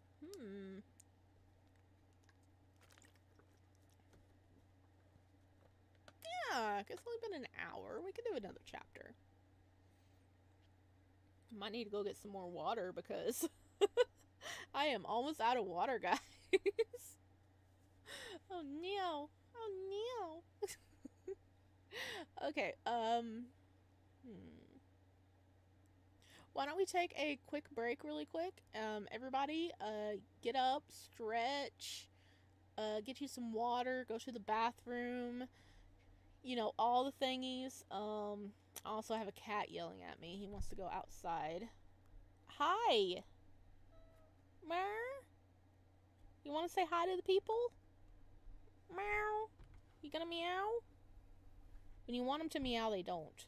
S1: Yeah, it's only been an hour. We could do another chapter. Might need to go get some more water because I am almost out of water, guys. Oh no. Oh no. Okay, why don't we take a quick break really quick? Everybody, get up, stretch, get you some water, go to the bathroom, you know, all the thingies. I also have a cat yelling at me. He wants to go outside. Hi! Meow? You want to say hi to the people? Meow? You gonna meow? When you want them to meow, they don't.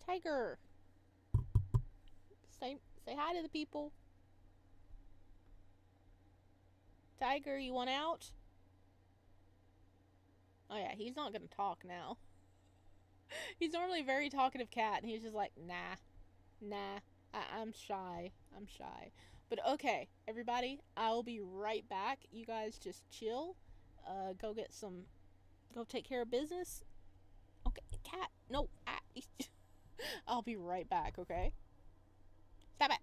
S1: Tiger! Say hi to the people. Tiger, you want out? Oh yeah, he's not gonna talk now. He's normally a very talkative cat, and he's just like, nah. I'm shy. But okay, everybody, I'll be right back. You guys just chill. Go take care of business. Okay, cat, no, I'll be right back, okay? Stop it.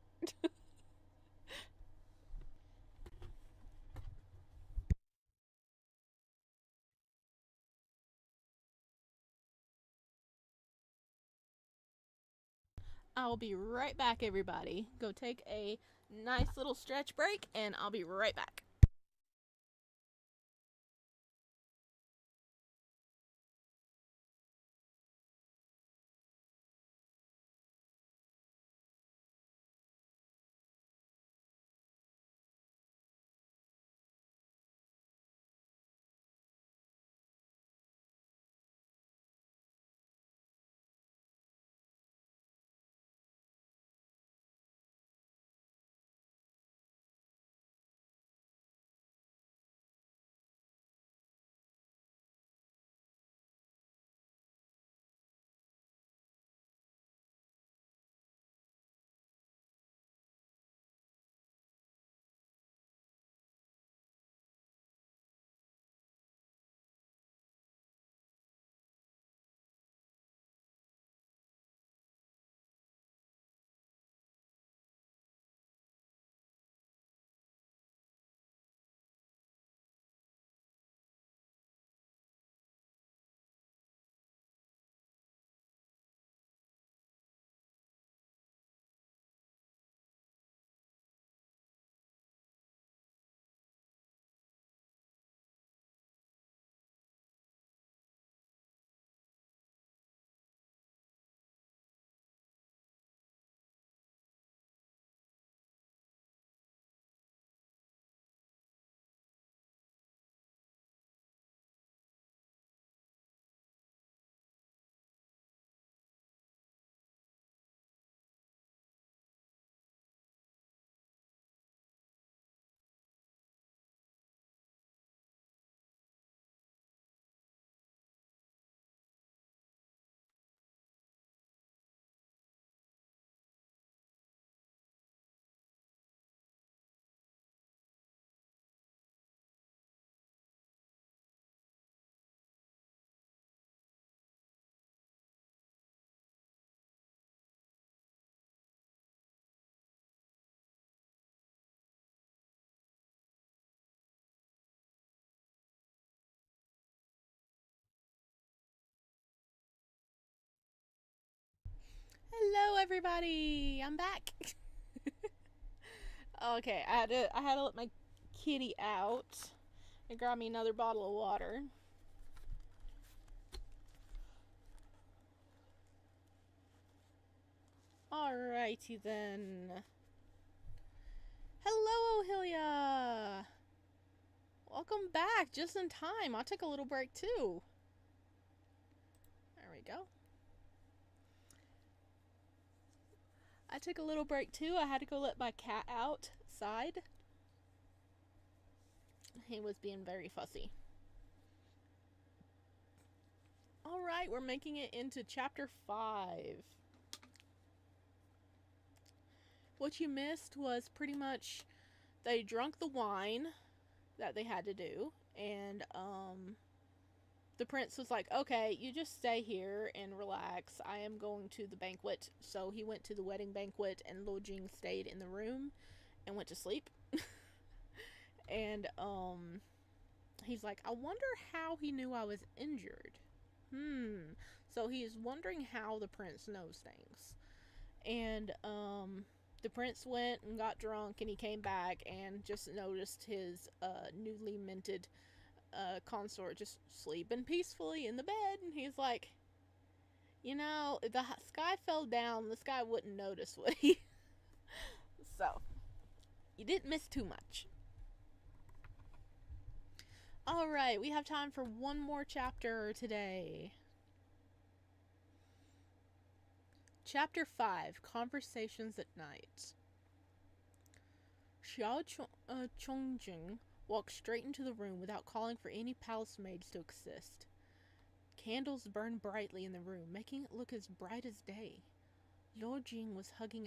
S1: I'll be right back, everybody. Go take a nice little stretch break, and I'll be right back. Hello, everybody. I'm back. Okay, I had to let my kitty out and grab me another bottle of water. Alrighty then. Hello, Ohilia. Welcome back, just in time. I took a little break too. There we go. I took a little break too. I had to go let my cat outside. He was being very fussy. Alright, we're making it into chapter 5. What you missed was pretty much they drunk the wine that they had to do, and the prince was like, okay, you just stay here and relax. I am going to the banquet. So he went to the wedding banquet, and Lo Jing stayed in the room and went to sleep. And he's like, I wonder how he knew I was injured. So he is wondering how the prince knows things. And the prince went and got drunk, and he came back and just noticed his newly minted consort just sleeping peacefully in the bed. And he's like, you know, if the sky fell down, this guy wouldn't notice, would he? So, you didn't miss too much. Alright, we have time for one more chapter today. Chapter 5, Conversations at Night. Xiao Chongjing walked straight into the room without calling for any palace maids to assist. Candles burned brightly in the room, making it look as bright as day. Lo Jing was hugging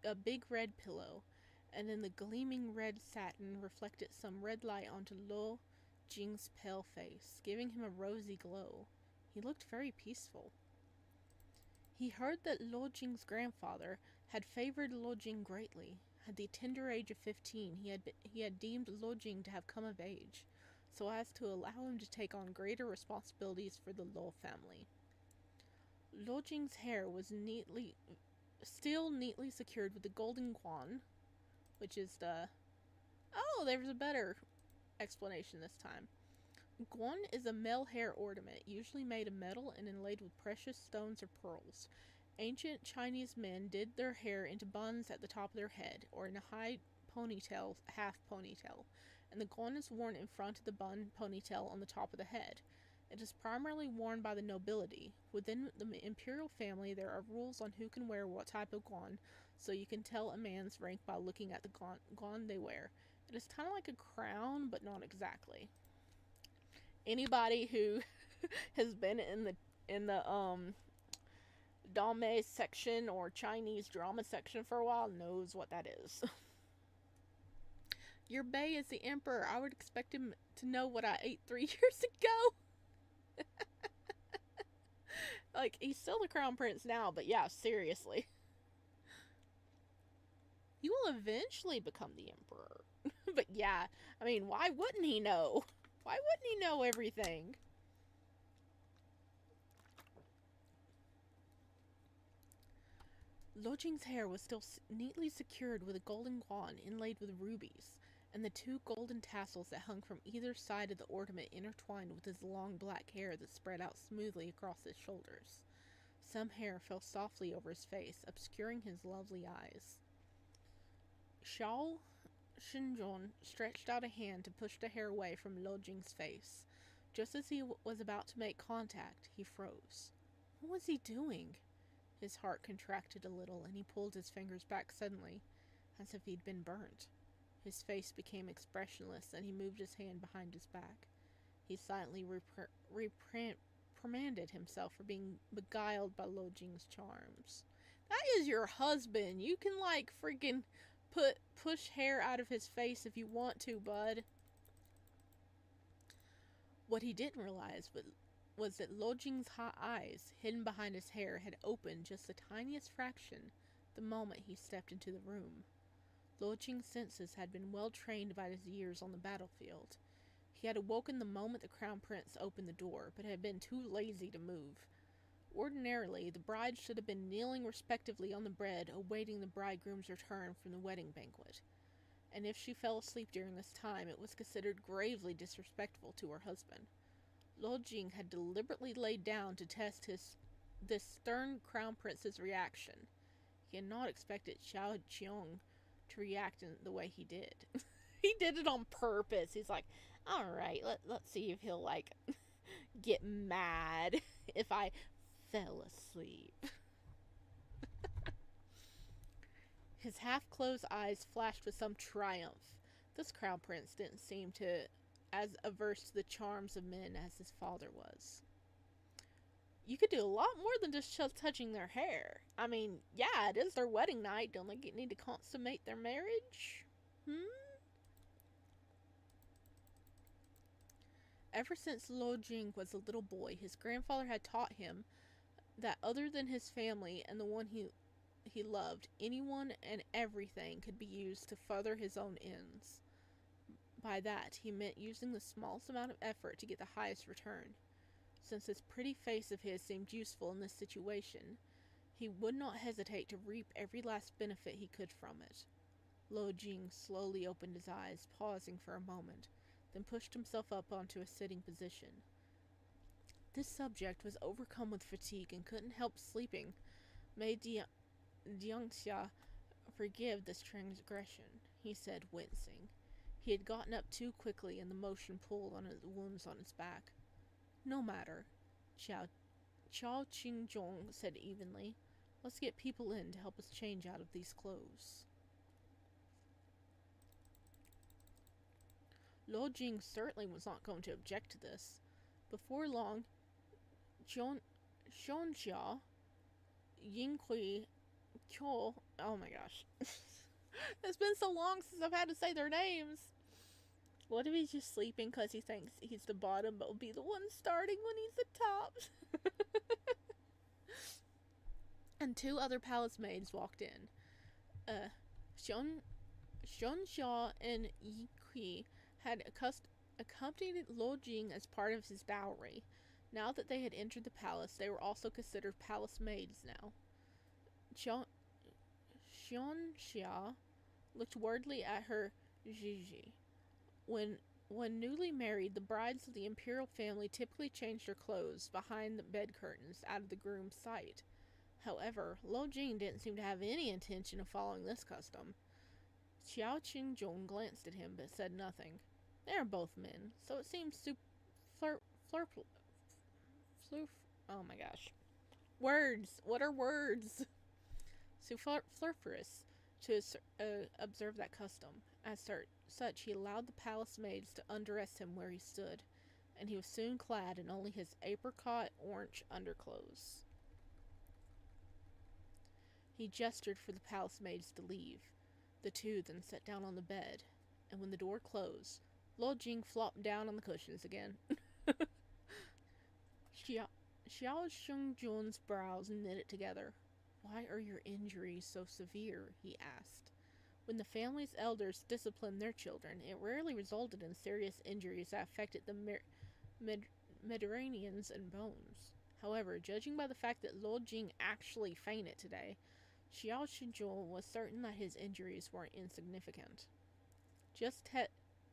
S1: a big red pillow, and in the gleaming red satin reflected some red light onto Lo Jing's pale face, giving him a rosy glow. He looked very peaceful. He heard that Lo Jing's grandfather had favored Lo Jing greatly. At the tender age of 15, he had deemed Lo Jing to have come of age, so as to allow him to take on greater responsibilities for the Lo family. Lo Jing's hair was still neatly secured with the golden guan, which is the... Oh, there's a better explanation this time. Guan is a male hair ornament, usually made of metal and inlaid with precious stones or pearls. Ancient Chinese men did their hair into buns at the top of their head, or in a high ponytail, half ponytail, and the guan is worn in front of the bun ponytail on the top of the head. It is primarily worn by the nobility. Within the imperial family, there are rules on who can wear what type of guan, so you can tell a man's rank by looking at the guan they wear. It is kind of like a crown, but not exactly. Anybody who has been in the Danmei section or Chinese drama section for a while knows what that is. Your Bey is the emperor. I would expect him to know what I ate 3 years ago. Like, he's still the crown prince now, but yeah, seriously. He will eventually become the emperor. But yeah, I mean, why wouldn't he know? Why wouldn't he know everything? Lo Jing's hair was still neatly secured with a golden guan inlaid with rubies, and the 2 golden tassels that hung from either side of the ornament intertwined with his long black hair that spread out smoothly across his shoulders. Some hair fell softly over his face, obscuring his lovely eyes. Xiao Xinzhong stretched out a hand to push the hair away from Lo Jing's face. Just as he was about to make contact, he froze. What was he doing? His heart contracted a little, and he pulled his fingers back suddenly, as if he'd been burnt. His face became expressionless, and he moved his hand behind his back. He silently reprimanded himself for being beguiled by Lo Jing's charms. That is your husband. You can, like, freaking push hair out of his face if you want to, bud. What he didn't realize was that Lo Jing's hot eyes, hidden behind his hair, had opened just the tiniest fraction the moment he stepped into the room. Lo Jing's senses had been well trained by his years on the battlefield. He had awoken the moment the crown prince opened the door, but had been too lazy to move. Ordinarily, the bride should have been kneeling respectively on the bed, awaiting the bridegroom's return from the wedding banquet. And if she fell asleep during this time, it was considered gravely disrespectful to her husband. Lo Jing had deliberately laid down to test this stern crown prince's reaction. He had not expected Xiao Qiong to react in the way he did. He did it on purpose. He's like, alright, let's see if he'll, like, get mad if I fell asleep. His half-closed eyes flashed with some triumph. This crown prince didn't seem to as averse to the charms of men as his father was. You could do a lot more than just touching their hair. I mean, yeah, it is their wedding night. Don't they need to consummate their marriage? Ever since Lo Jing was a little boy, his grandfather had taught him that other than his family and the one he loved, anyone and everything could be used to further his own ends. By that, he meant using the smallest amount of effort to get the highest return. Since this pretty face of his seemed useful in this situation, he would not hesitate to reap every last benefit he could from it. Lo Jing slowly opened his eyes, pausing for a moment, then pushed himself up onto a sitting position. This subject was overcome with fatigue and couldn't help sleeping. May Jiangxia forgive this transgression, he said, wincing. He had gotten up too quickly, and the motion pulled on the wounds on his back. No matter, Chao Qingjong said evenly. Let's get people in to help us change out of these clothes. Lo Jing certainly was not going to object to this. Before long, Xiongxia, Yinghui, Qiu, oh my gosh. It's been so long since I've had to say their names. What if he's just sleeping because he thinks he's the bottom but will be the one starting when he's the top? And two other palace maids walked in. Xiongxia and Yinghui had accompanied Lo Jing as part of his dowry. Now that they had entered the palace, they were also considered palace maids now. Xiongxia looked worriedly at her Gigi. When newly married, the brides of the imperial family typically changed their clothes behind the bed curtains out of the groom's sight. However, Lo Jing didn't seem to have any intention of following this custom. Xiao Qingjong glanced at him but said nothing. They are both men, so it seems oh my gosh. Words! What are words? Superfluous to observe that custom. As such, he allowed the palace maids to undress him where he stood, and he was soon clad in only his apricot orange underclothes. He gestured for the palace maids to leave. The two then sat down on the bed, and when the door closed, Lo Jing flopped down on the cushions again. Xiao Xingjun's brows knitted together. Why are your injuries so severe? He asked. When the family's elders disciplined their children, it rarely resulted in serious injuries that affected the Mediterraneans and bones. However, judging by the fact that Lo Jing actually fainted today, Xiao Xingjun was certain that his injuries weren't insignificant. Just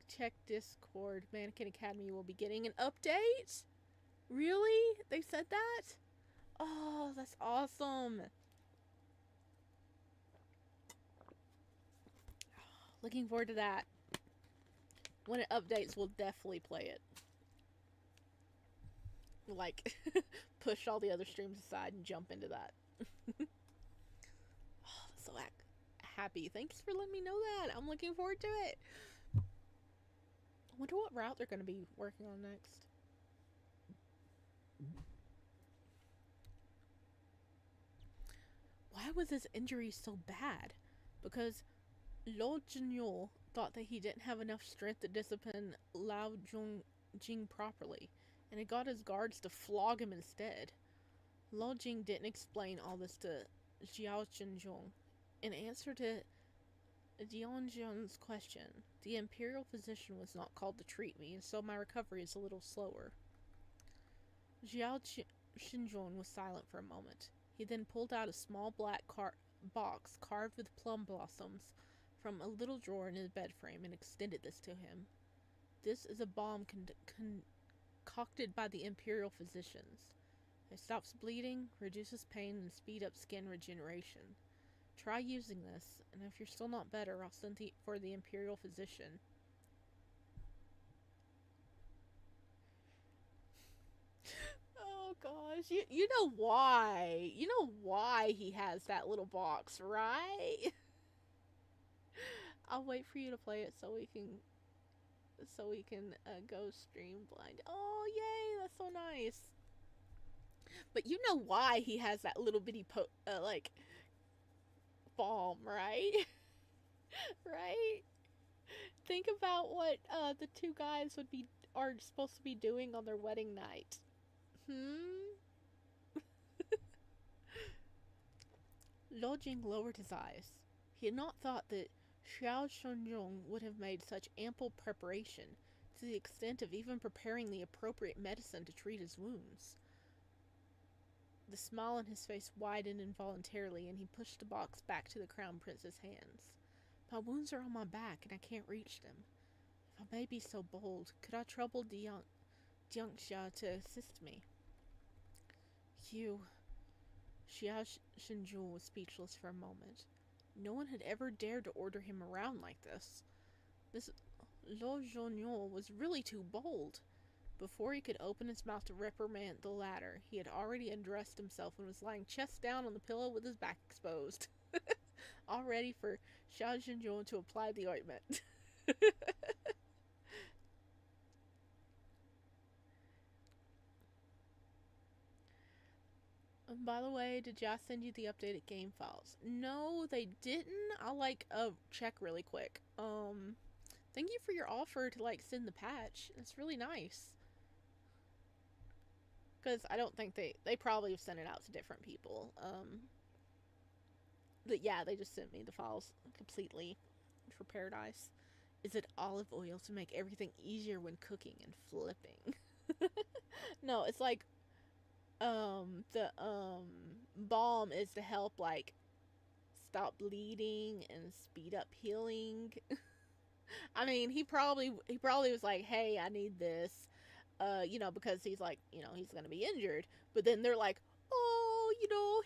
S1: check Discord. Mannequin Academy will be getting an update? Really? They said that? Oh, that's awesome. Looking forward to that. When it updates, we'll definitely play it. Like, push all the other streams aside and jump into that. Oh, so happy. Thanks for letting me know that. I'm looking forward to it. I wonder what route they're going to be working on next. Why was his injury so bad? Because Lo Jinyo thought that he didn't have enough strength to discipline Lao Jing properly, and it got his guards to flog him instead. Lo Jing didn't explain all this to Xiao Qingjong. In answer to Dianjian's question, the imperial physician was not called to treat me, and so my recovery is a little slower. Shinjon was silent for a moment. He then pulled out a small black box carved with plum blossoms from a little drawer in his bed frame and extended this to him. This is a balm concocted by the imperial physicians. It stops bleeding, reduces pain, and speed up skin regeneration. Try using this, and if you're still not better, I'll send for the imperial physician. Oh gosh, you know why? You know why he has that little box, right? I'll wait for you to play it so we can go stream blind. Oh yay, that's so nice. But you know why he has that little bitty like balm, right? Right? Think about what the two guys are supposed to be doing on their wedding night. Lo Jing lowered his eyes. He had not thought that Xiao Shunzhong would have made such ample preparation, to the extent of even preparing the appropriate medicine to treat his wounds. The smile on his face widened involuntarily, and he pushed the box back to the Crown Prince's hands. My wounds are on my back, and I can't reach them. If I may be so bold, could I trouble Jiangxia to assist me? Xia Shinju was speechless for a moment. No one had ever dared to order him around like this. This Lo Zhongyou was really too bold. Before he could open his mouth to reprimand the latter, he had already undressed himself and was lying chest down on the pillow with his back exposed, all ready for Xia Shinju to apply the ointment. By the way, did y'all send you the updated game files? No, they didn't. I'll check really quick. Thank you for your offer to send the patch. It's really nice. Because I don't think they probably have sent it out to different people. But yeah, they just sent me the files completely for Paradise. Is it olive oil to make everything easier when cooking and flipping? No, it's like the balm is to help stop bleeding and speed up healing. I mean, he probably was like, "Hey, I need this." Because he's he's going to be injured, but then they're like, "Oh,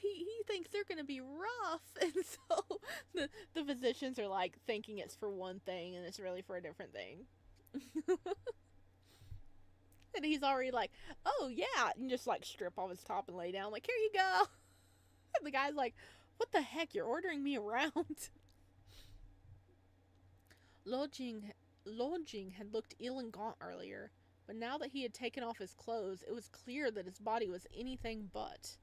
S1: he thinks they're going to be rough." And so the physicians are thinking it's for one thing and it's really for a different thing. And he's already like, "Oh yeah," and just strip off his top and lay down here you go. And the guy's like, "What the heck, you're ordering me around?" Lo Jing had looked ill and gaunt earlier, but now that he had taken off his clothes, it was clear that his body was anything but.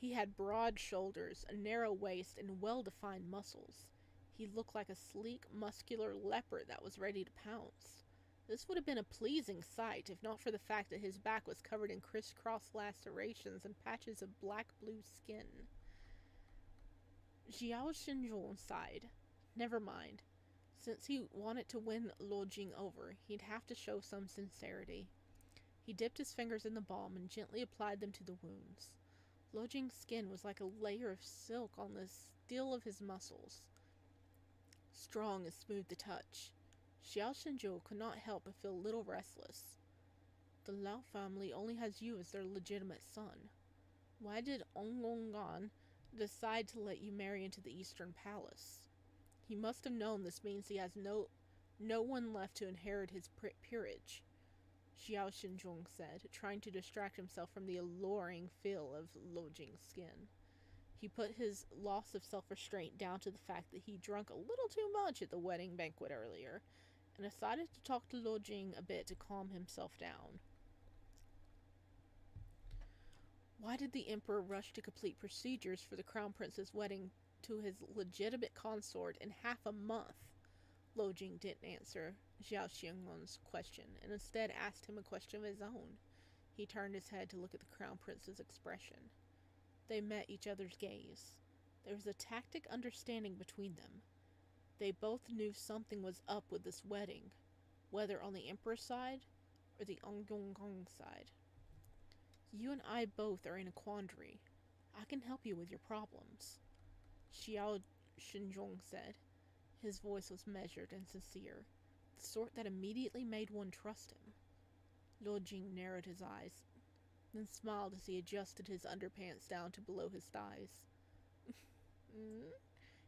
S1: He had broad shoulders, a narrow waist, and well-defined muscles. He looked like a sleek, muscular leopard that was ready to pounce. This would have been a pleasing sight, if not for the fact that his back was covered in crisscross lacerations and patches of black-blue skin. Xiao Xinzhuang sighed. Never mind. Since he wanted to win Lo Jing over, he'd have to show some sincerity. He dipped his fingers in the balm and gently applied them to the wounds. Lo Jing's skin was like a layer of silk on the steel of his muscles, strong and smooth to touch. Xiao Shinzhu could not help but feel a little restless. The Lao family only has you as their legitimate son. Why did Ongongan decide to let you marry into the Eastern Palace? He must have known this means he has no one left to inherit his peerage, Xiao Xinzhong said, trying to distract himself from the alluring feel of Lo Jing's skin. He put his loss of self-restraint down to the fact that he drank a little too much at the wedding banquet earlier, and decided to talk to Lo Jing a bit to calm himself down. Why did the emperor rush to complete procedures for the crown prince's wedding to his legitimate consort in half a month? Lo Jing didn't answer Xiao Xianglong's question, and instead asked him a question of his own. He turned his head to look at the crown prince's expression. They met each other's gaze. There was a tacit understanding between them. They both knew something was up with this wedding, whether on the emperor's side or the Ongonggong side. You and I both are in a quandary. I can help you with your problems, Xiao Shinzhong said. His voice was measured and sincere, the sort that immediately made one trust him. Lord Jing narrowed his eyes, then smiled as he adjusted his underpants down to below his thighs.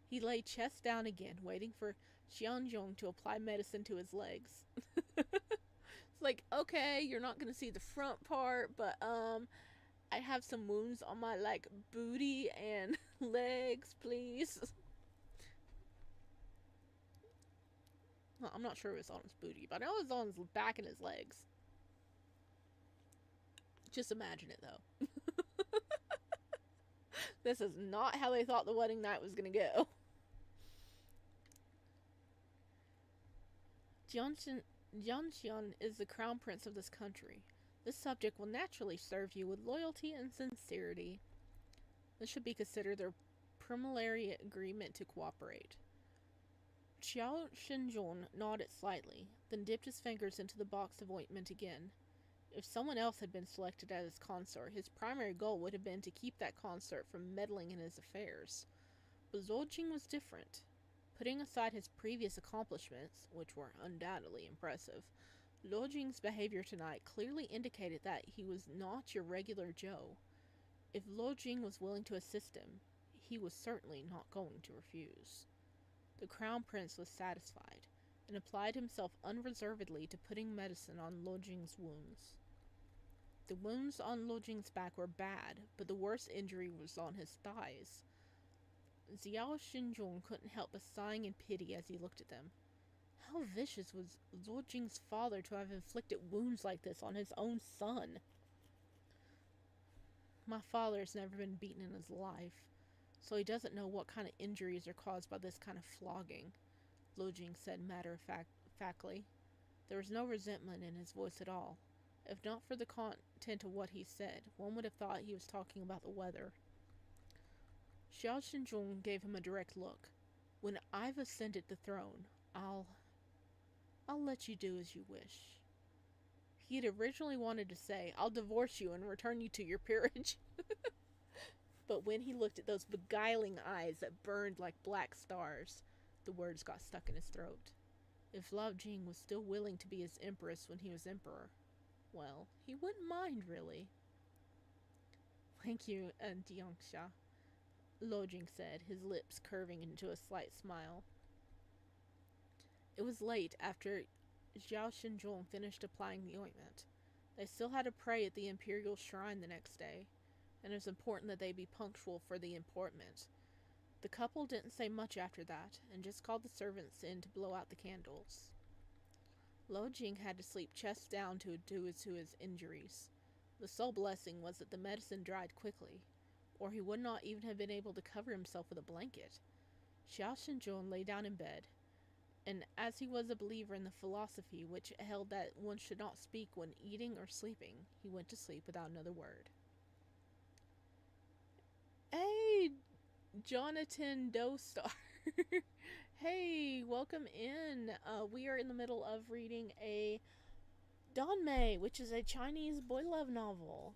S1: He lay chest down again, waiting for Xianzhong to apply medicine to his legs. It's like, okay, you're not gonna see the front part, but I have some wounds on my like booty and legs, please. Well, I'm not sure it was on his booty, but I know it was on his back and his legs. Just imagine it though. This is not how they thought the wedding night was gonna go. Jianxian is the crown prince of this country. This subject will naturally serve you with loyalty and sincerity. This should be considered their preliminary agreement to cooperate. Xiao Shinzhong nodded slightly, then dipped his fingers into the box of ointment again. If someone else had been selected as his consort, his primary goal would have been to keep that consort from meddling in his affairs. But Zhou Jing was different. Putting aside his previous accomplishments, which were undoubtedly impressive, Luo Jing's behavior tonight clearly indicated that he was not your regular Joe. If Luo Jing was willing to assist him, he was certainly not going to refuse. The crown prince was satisfied, and applied himself unreservedly to putting medicine on Luo Jing's wounds. The wounds on Luo Jing's back were bad, but the worst injury was on his thighs. Xiao Shinzhong couldn't help but sighing in pity as he looked at them. How vicious was Luo Jing's father to have inflicted wounds like this on his own son? My father has never been beaten in his life, so he doesn't know what kind of injuries are caused by this kind of flogging, Luo Jing said matter-of-factly. There was no resentment in his voice at all. If not for the content of what he said, one would have thought he was talking about the weather. Xiao Shinzhong gave him a direct look. When I've ascended the throne, I'll let you do as you wish. He had originally wanted to say, I'll divorce you and return you to your peerage. But when he looked at those beguiling eyes that burned like black stars, the words got stuck in his throat. If Lao Jing was still willing to be his empress when he was emperor, well, he wouldn't mind, really. Thank you, Diangsha, Luo Jing said, his lips curving into a slight smile. It was late after Xiao Shinzhong finished applying the ointment. They still had to pray at the imperial shrine the next day, and it was important that they be punctual for the appointment. The couple didn't say much after that, and just called the servants in to blow out the candles. Luo Jing had to sleep chest down to do to his injuries. The sole blessing was that the medicine dried quickly, or he would not even have been able to cover himself with a blanket. Xiao Shinzhong lay down in bed, and as he was a believer in the philosophy which held that one should not speak when eating or sleeping, he went to sleep without another word. Hey, Jonathan Dostar. Hey, welcome in. We are in the middle of reading a Danmei, which is a Chinese boy love novel.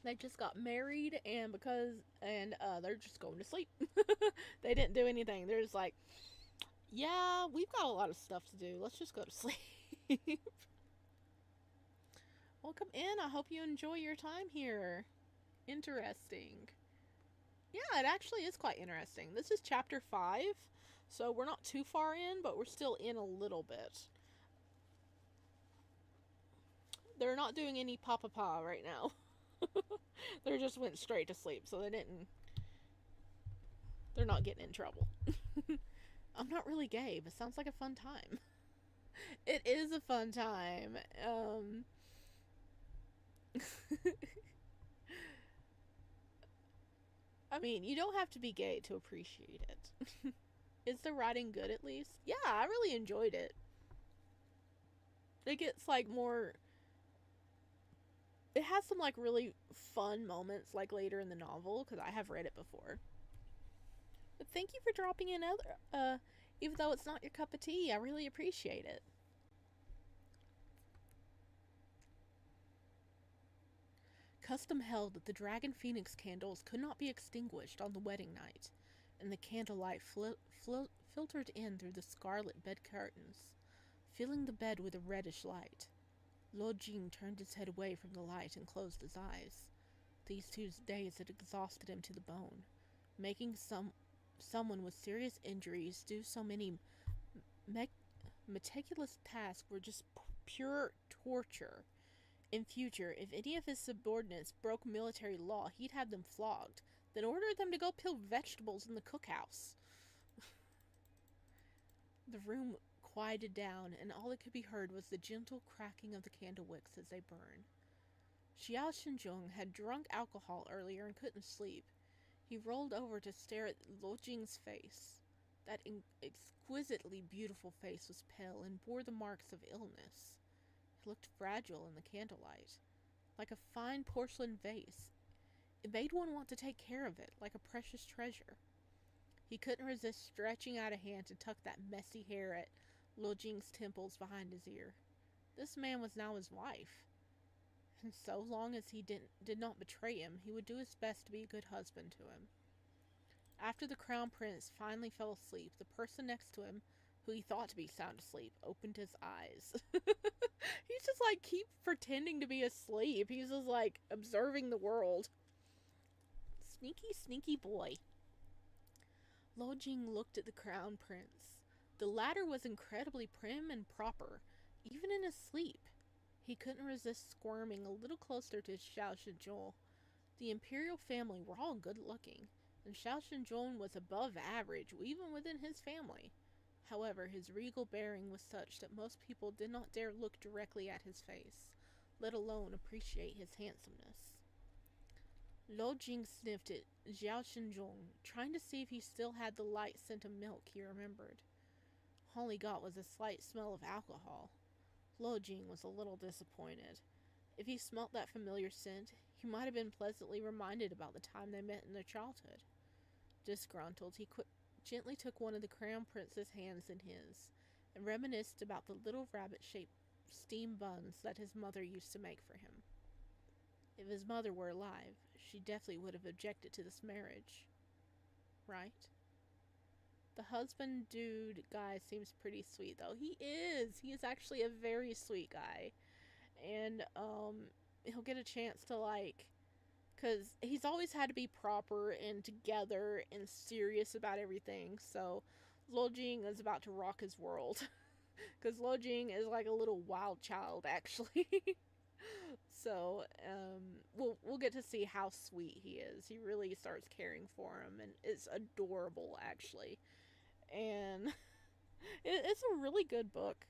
S1: They just got married, and they're just going to sleep. They didn't do anything. They're just like, yeah, we've got a lot of stuff to do. Let's just go to sleep. Welcome in. I hope you enjoy your time here. Interesting. Yeah, it actually is quite interesting. This is chapter 5, so we're not too far in, but we're still in a little bit. They're not doing any pa-pa-pa right now. They just went straight to sleep, so they're not getting in trouble. I'm not really gay, but sounds like a fun time. It is a fun time. I mean, you don't have to be gay to appreciate it. Is the writing good at least? Yeah, I really enjoyed it. It gets like more... It has some like really fun moments like later in the novel, because I have read it before. But thank you for dropping in, Even though it's not your cup of tea, I really appreciate it. Custom held that the dragon phoenix candles could not be extinguished on the wedding night, and the candlelight filtered in through the scarlet bed curtains, filling the bed with a reddish light. Lord Jing turned his head away from the light and closed his eyes. These 2 days had exhausted him to the bone, making someone with serious injuries do so many meticulous tasks were just pure torture. In future, if any of his subordinates broke military law, he'd have them flogged, then order them to go peel vegetables in the cookhouse. The room quieted down, and all that could be heard was the gentle cracking of the candle wicks as they burned. Xiao Shenjong had drunk alcohol earlier and couldn't sleep. He rolled over to stare at Luo Jing's face. That exquisitely beautiful face was pale and bore the marks of illness. It looked fragile in the candlelight, like a fine porcelain vase. It made one want to take care of it, like a precious treasure. He couldn't resist stretching out a hand to tuck that messy hair at Luo Jing's temples behind his ear. This man was now his wife, and so long as he did not betray him, he would do his best to be a good husband to him. After the crown prince finally fell asleep, the person next to him, who he thought to be sound asleep, opened his eyes. He's just like keep pretending to be asleep. He's just like observing the world. Sneaky, sneaky boy. Luo Jing looked at the crown prince. The latter was incredibly prim and proper, even in his sleep. He couldn't resist squirming a little closer to Xiao Shenjong. The imperial family were all good looking, and Xiao Shenjong was above average even within his family. However, his regal bearing was such that most people did not dare look directly at his face, let alone appreciate his handsomeness. Luo Jing sniffed at Xiao Shenjong, trying to see if he still had the light scent of milk he remembered. All he got was a slight smell of alcohol. Luo Jing was a little disappointed. If he smelt that familiar scent, he might have been pleasantly reminded about the time they met in their childhood. Disgruntled, he gently took one of the crown prince's hands in his, and reminisced about the little rabbit-shaped steam buns that his mother used to make for him. If his mother were alive, she definitely would have objected to this marriage. Right? The husband dude guy seems pretty sweet, though. He is! He is actually a very sweet guy. And, he'll get a chance to, like, because he's always had to be proper and together and serious about everything. So, Luo Jing is about to rock his world. Because Luo Jing is like a little wild child, actually. So, we'll get to see how sweet he is. He really starts caring for him, and it's adorable, actually. And it's a really good book.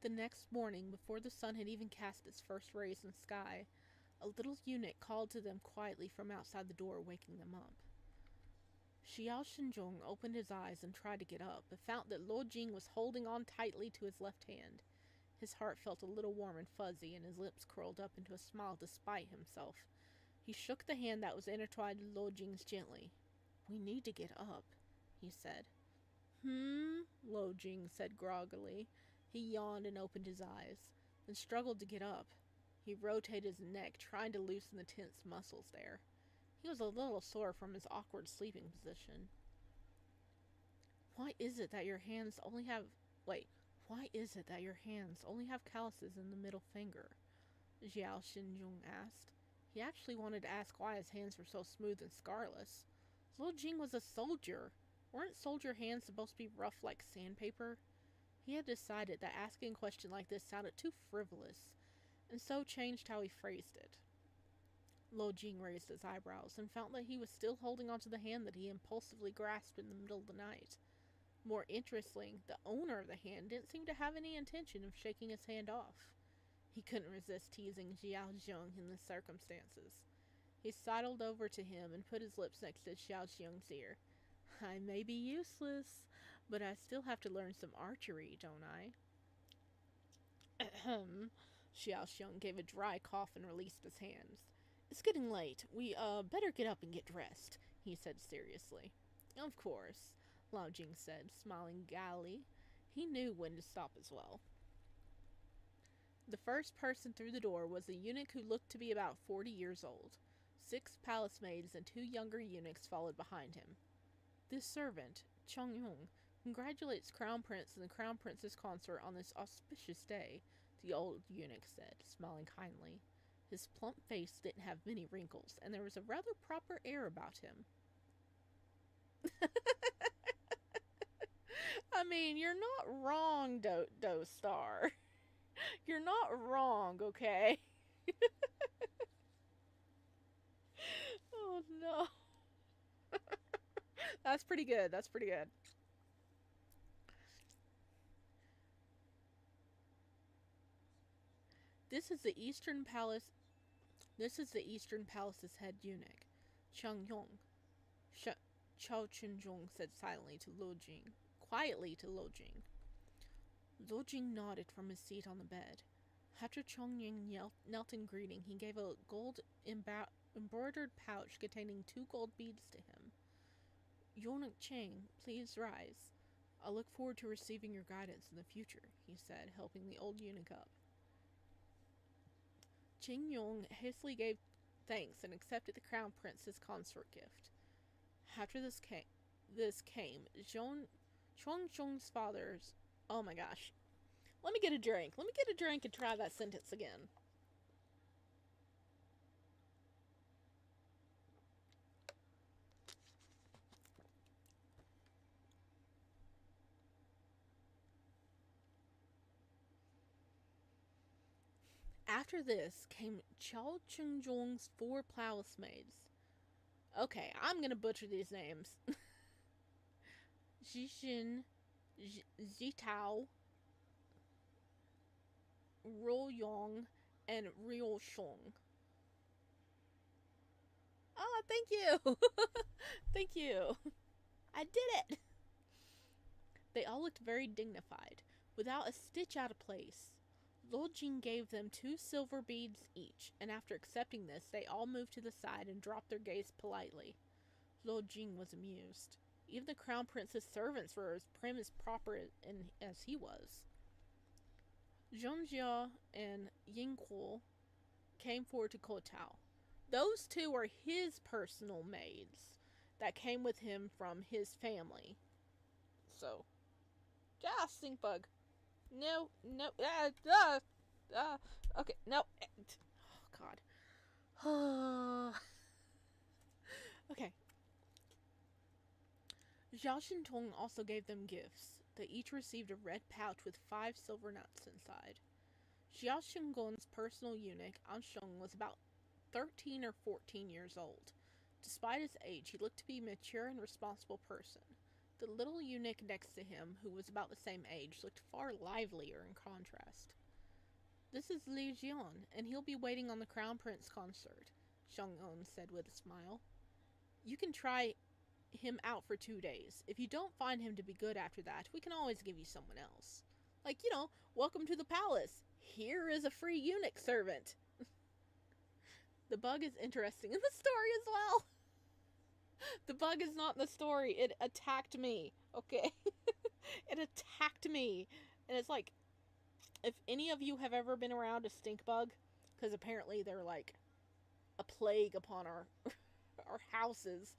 S1: The next morning, before the sun had even cast its first rays in the sky, a little eunuch called to them quietly from outside the door, waking them up. Xiao Shenjong opened his eyes and tried to get up, but found that Luo Jing was holding on tightly to his left hand. His heart felt a little warm and fuzzy, and his lips curled up into a smile despite himself. He shook the hand that was intertwined in Luo Jing's gently. "We need to get up," he said. Luo Jing said groggily. He yawned and opened his eyes, then struggled to get up. He rotated his neck, trying to loosen the tense muscles there. He was a little sore from his awkward sleeping position. Why is it that your hands only have calluses in the middle finger?" Xiao Shenjong asked. He actually wanted to ask why his hands were so smooth and scarless. Luo Jing was a soldier. Weren't soldier hands supposed to be rough like sandpaper? He had decided that asking a question like this sounded too frivolous, and so changed how he phrased it. Luo Jing raised his eyebrows and found that he was still holding onto the hand that he impulsively grasped in the middle of the night. More interesting, the owner of the hand didn't seem to have any intention of shaking his hand off. He couldn't resist teasing Xiao Zheng in the circumstances. He sidled over to him and put his lips next to Xiao Zheng's ear. "I may be useless, but I still have to learn some archery, don't I?" Ahem. Xiao Zheng gave a dry cough and released his hands. It's getting late. We, better get up and get dressed, he said seriously. Of course, Lao Jing said, smiling gaily. He knew when to stop as well. The first person through the door was a eunuch who looked to be about 40 years old. 6 palace maids and 2 younger eunuchs followed behind him. This servant, Chong Yong, congratulates Crown Prince and the Crown Princess Consort on this auspicious day, the old eunuch said, smiling kindly. His plump face didn't have many wrinkles, and there was a rather proper air about him. I mean, you're not wrong, Do Star. You're not wrong, okay? Oh no. That's pretty good. That's pretty good. This is the Eastern Palace's head eunuch, Chang Yong. Chao Chunjong said quietly to Lo Jing. Lo Jing nodded from his seat on the bed. After Chong Ying knelt in greeting, he gave a gold embroidered pouch containing 2 gold beads to him. Eunuch Chang, please rise. I look forward to receiving your guidance in the future, he said, helping the old eunuch up. Jing Yong hastily gave thanks and accepted the crown prince's consort gift. After this came Chong Chong's father's... Oh my gosh. Let me get a drink. Let me get a drink and try that sentence again. After this came Chao Chunjong's 4 palace maids. Okay, I'm gonna butcher these names. Zixin, Zitao, Ruoyong, and Rioshong. Oh, thank you! Thank you! I did it! They all looked very dignified, without a stitch out of place. Lo Jing gave them 2 silver beads each, and after accepting this, they all moved to the side and dropped their gaze politely. Lo Jing was amused. Even the crown prince's servants were as prim as proper as he was. Zhongjia and Yingkuo came forward to Kotao. Those 2 are his personal maids that came with him from his family. So, stink bug. No, okay, no. Oh, God. Okay. Zhao Shintong also gave them gifts. They each received a red pouch with 5 silver nuts inside. Xiao Xinggon's personal eunuch, Ansheng, was about 13 or 14 years old. Despite his age, he looked to be a mature and responsible person. The little eunuch next to him, who was about the same age, looked far livelier in contrast. This is Li Jian, and he'll be waiting on the Crown Prince Consort, Shang-On said with a smile. You can try him out for 2 days. If you don't find him to be good after that, we can always give you someone else. Like, welcome to the palace. Here is a free eunuch servant. The bug is interesting in the story as well. The bug is not in the story. It attacked me. Okay? It attacked me. And it's like, if any of you have ever been around a stink bug, because apparently they're like a plague upon our houses,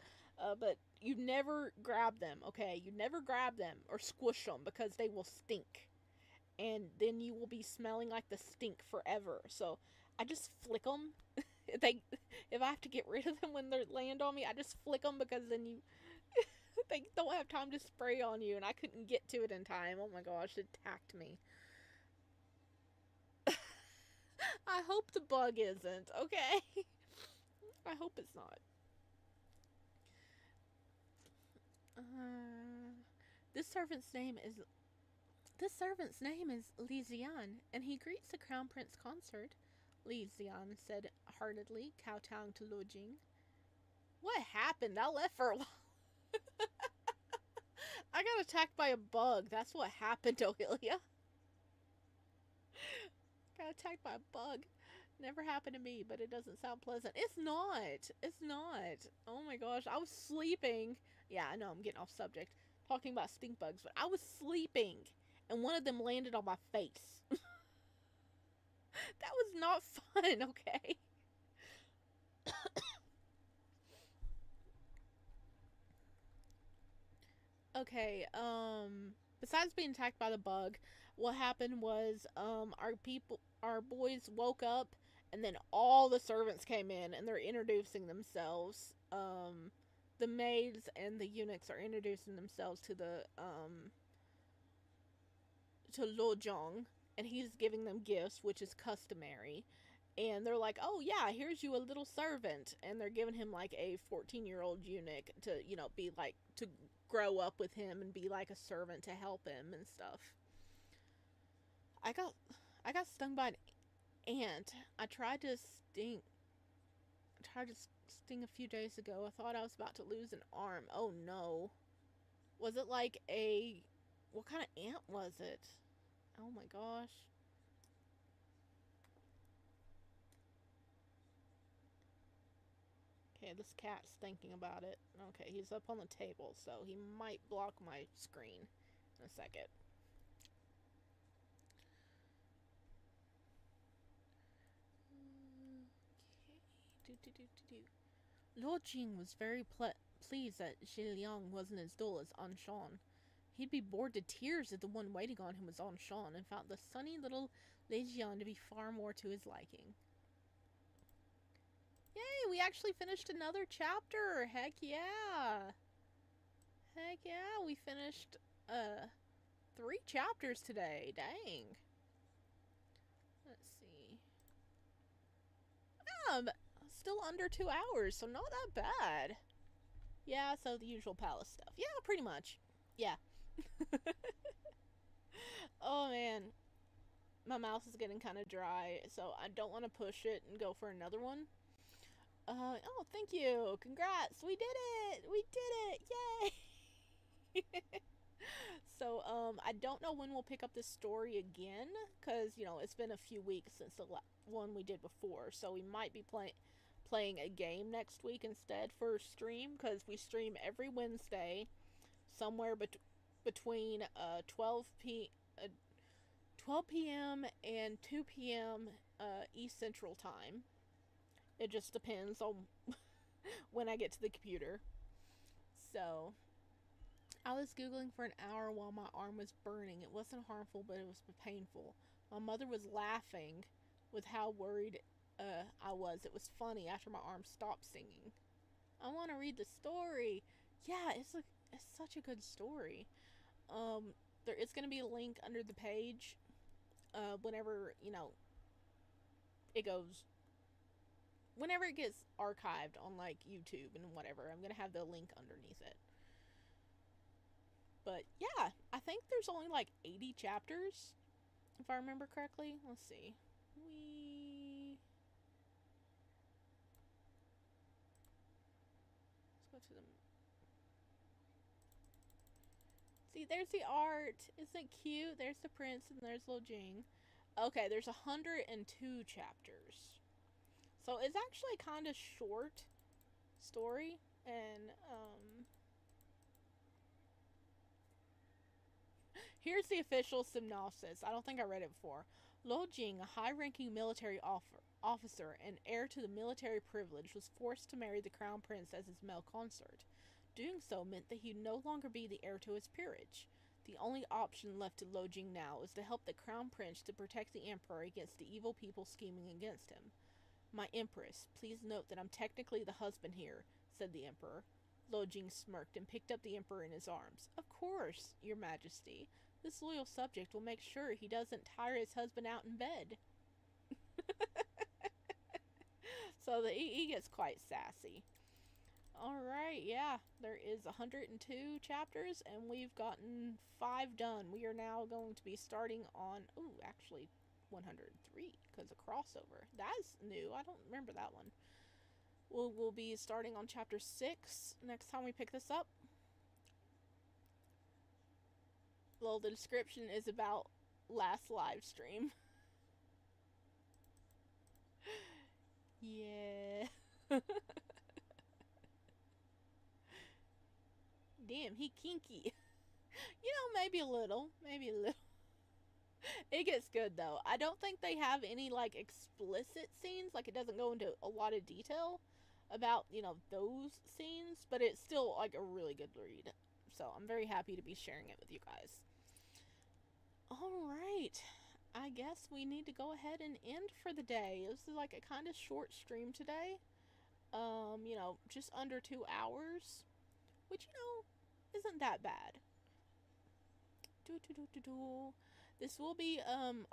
S1: but you never grab them, okay? You never grab them or squish them because they will stink. And then you will be smelling like the stink forever. So I just flick them. If I have to get rid of them when they land on me, I just flick them because then they don't have time to spray on you, and I couldn't get to it in time. Oh my gosh, it attacked me. I hope the bug isn't, okay? I hope it's not. This servant's name is Li Xian, and he greets the Crown Prince Consort. Li Xian said heartedly, kowtowing to Lo Jing. What happened? I left for a while. I got attacked by a bug. That's what happened, Ohilia. Got attacked by a bug. Never happened to me, but it doesn't sound pleasant. It's not. It's not. Oh my gosh. I was sleeping. Yeah, I know I'm getting off subject. Talking about stink bugs, but I was sleeping and one of them landed on my face. That was not fun, okay? Okay, besides being attacked by the bug, what happened was our boys woke up and then all the servants came in and they're introducing themselves. The maids and the eunuchs are introducing themselves to Lo Jong, and he's giving them gifts, which is customary. And they're like, "Oh yeah, here's you a little servant," and they're giving him like a 14-year-old eunuch to, be like to grow up with him and be like a servant to help him and stuff. I got I got stung by an ant. I tried to sting a few days ago. I thought I was about to lose an arm. Oh no. Was it like a what kind of ant was it? Oh my gosh. Okay, this cat's thinking about it. Okay, he's up on the table, so he might block my screen in a second. Okay. Lord Jing was very pleased that Xi Liang wasn't as dull as Anshan. He'd be bored to tears if the one waiting on him was Anshan, and found the sunny little Legion to be far more to his liking. Yay, we actually finished another chapter! Heck yeah! Heck yeah, we finished 3 chapters today. Dang. Let's see. Still under 2 hours, so not that bad. Yeah, so the usual palace stuff. Yeah, pretty much. Yeah. Oh man. My mouth is getting kind of dry, so I don't want to push it and go for another one. Oh, thank you. Congrats. We did it. We did it. Yay. So, I don't know when we'll pick up this story again, because, it's been a few weeks since the one we did before, so we might be playing a game next week instead for stream, because we stream every Wednesday, somewhere between 12 p.m. and 2 p.m. East Central Time. It just depends on when I get to the computer. So, I was Googling for an hour while my arm was burning. It wasn't harmful, but it was painful. My mother was laughing with how worried I was. It was funny after my arm stopped singing. I want to read the story. Yeah, it's such a good story. There is going to be a link under the page whenever, it goes. Whenever it gets archived on like YouTube and whatever, I'm going to have the link underneath it. But yeah, I think there's only like 80 chapters, if I remember correctly. Let's see. Let's go to the. See, there's the art. Isn't it cute? There's the prince and there's Lo Jing. Okay, there's 102 chapters. So it's actually kind of short story, and here's the official synopsis. I don't think I read it before. Lo Jing, a high-ranking military officer and heir to the military privilege, was forced to marry the crown prince as his male consort. Doing so meant that he'd no longer be the heir to his peerage. The only option left to Lo Jing now is to help the crown prince to protect the emperor against the evil people scheming against him. My empress, please note that I'm technically the husband here, said the emperor. Lo Jing smirked and picked up the emperor in his arms. Of course, your majesty. This loyal subject will make sure he doesn't tire his husband out in bed. So he gets quite sassy. Alright, yeah, there is 102 chapters, and we've gotten 5 done. We are now going to be starting on, actually 103, because a crossover. That's new. I don't remember that one. We'll be starting on chapter 6 next time we pick this up. Well, the description is about last live stream. Yeah. Damn, he kinky. Maybe a little. Maybe a little. It gets good though. I don't think they have any like explicit scenes. Like it doesn't go into a lot of detail about, those scenes, but it's still like a really good read. So I'm very happy to be sharing it with you guys. Alright. I guess we need to go ahead and end for the day. This is like a kind of short stream today. Just under 2 hours. Which, isn't that bad. This will be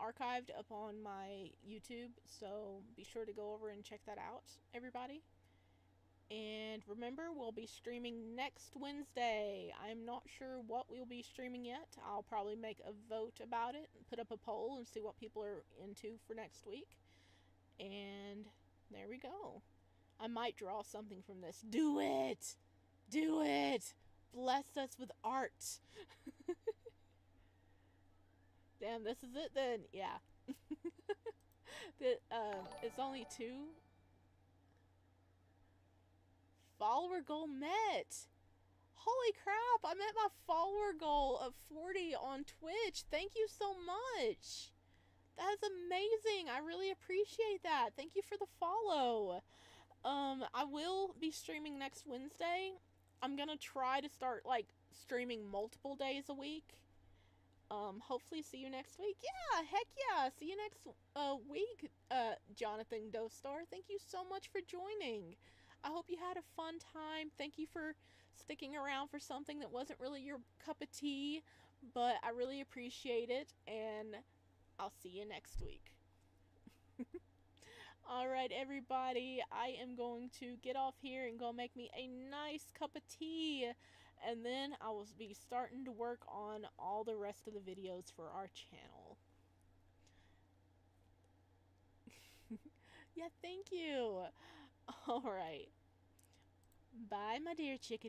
S1: archived up on my YouTube, so be sure to go over and check that out, everybody. And remember, we'll be streaming next Wednesday. I'm not sure what we'll be streaming yet. I'll probably make a vote about it, put up a poll, and see what people are into for next week. And there we go. I might draw something from this. Do it! Do it! Bless us with art. Damn, this is it then. Yeah. It's only 2. Follower goal met. Holy crap, I met my follower goal of 40 on Twitch. Thank you so much. That is amazing. I really appreciate that. Thank you for the follow. I will be streaming next Wednesday. I'm gonna try to start like streaming multiple days a week. Hopefully see you next week. Yeah, heck yeah. See you next week, Jonathan Dostar. Thank you so much for joining. I hope you had a fun time. Thank you for sticking around for something that wasn't really your cup of tea, but I really appreciate it, and I'll see you next week. Alright, everybody, I am going to get off here and go make me a nice cup of tea, and then I will be starting to work on all the rest of the videos for our channel. Yeah, thank you. Alright. Bye, my dear chicken.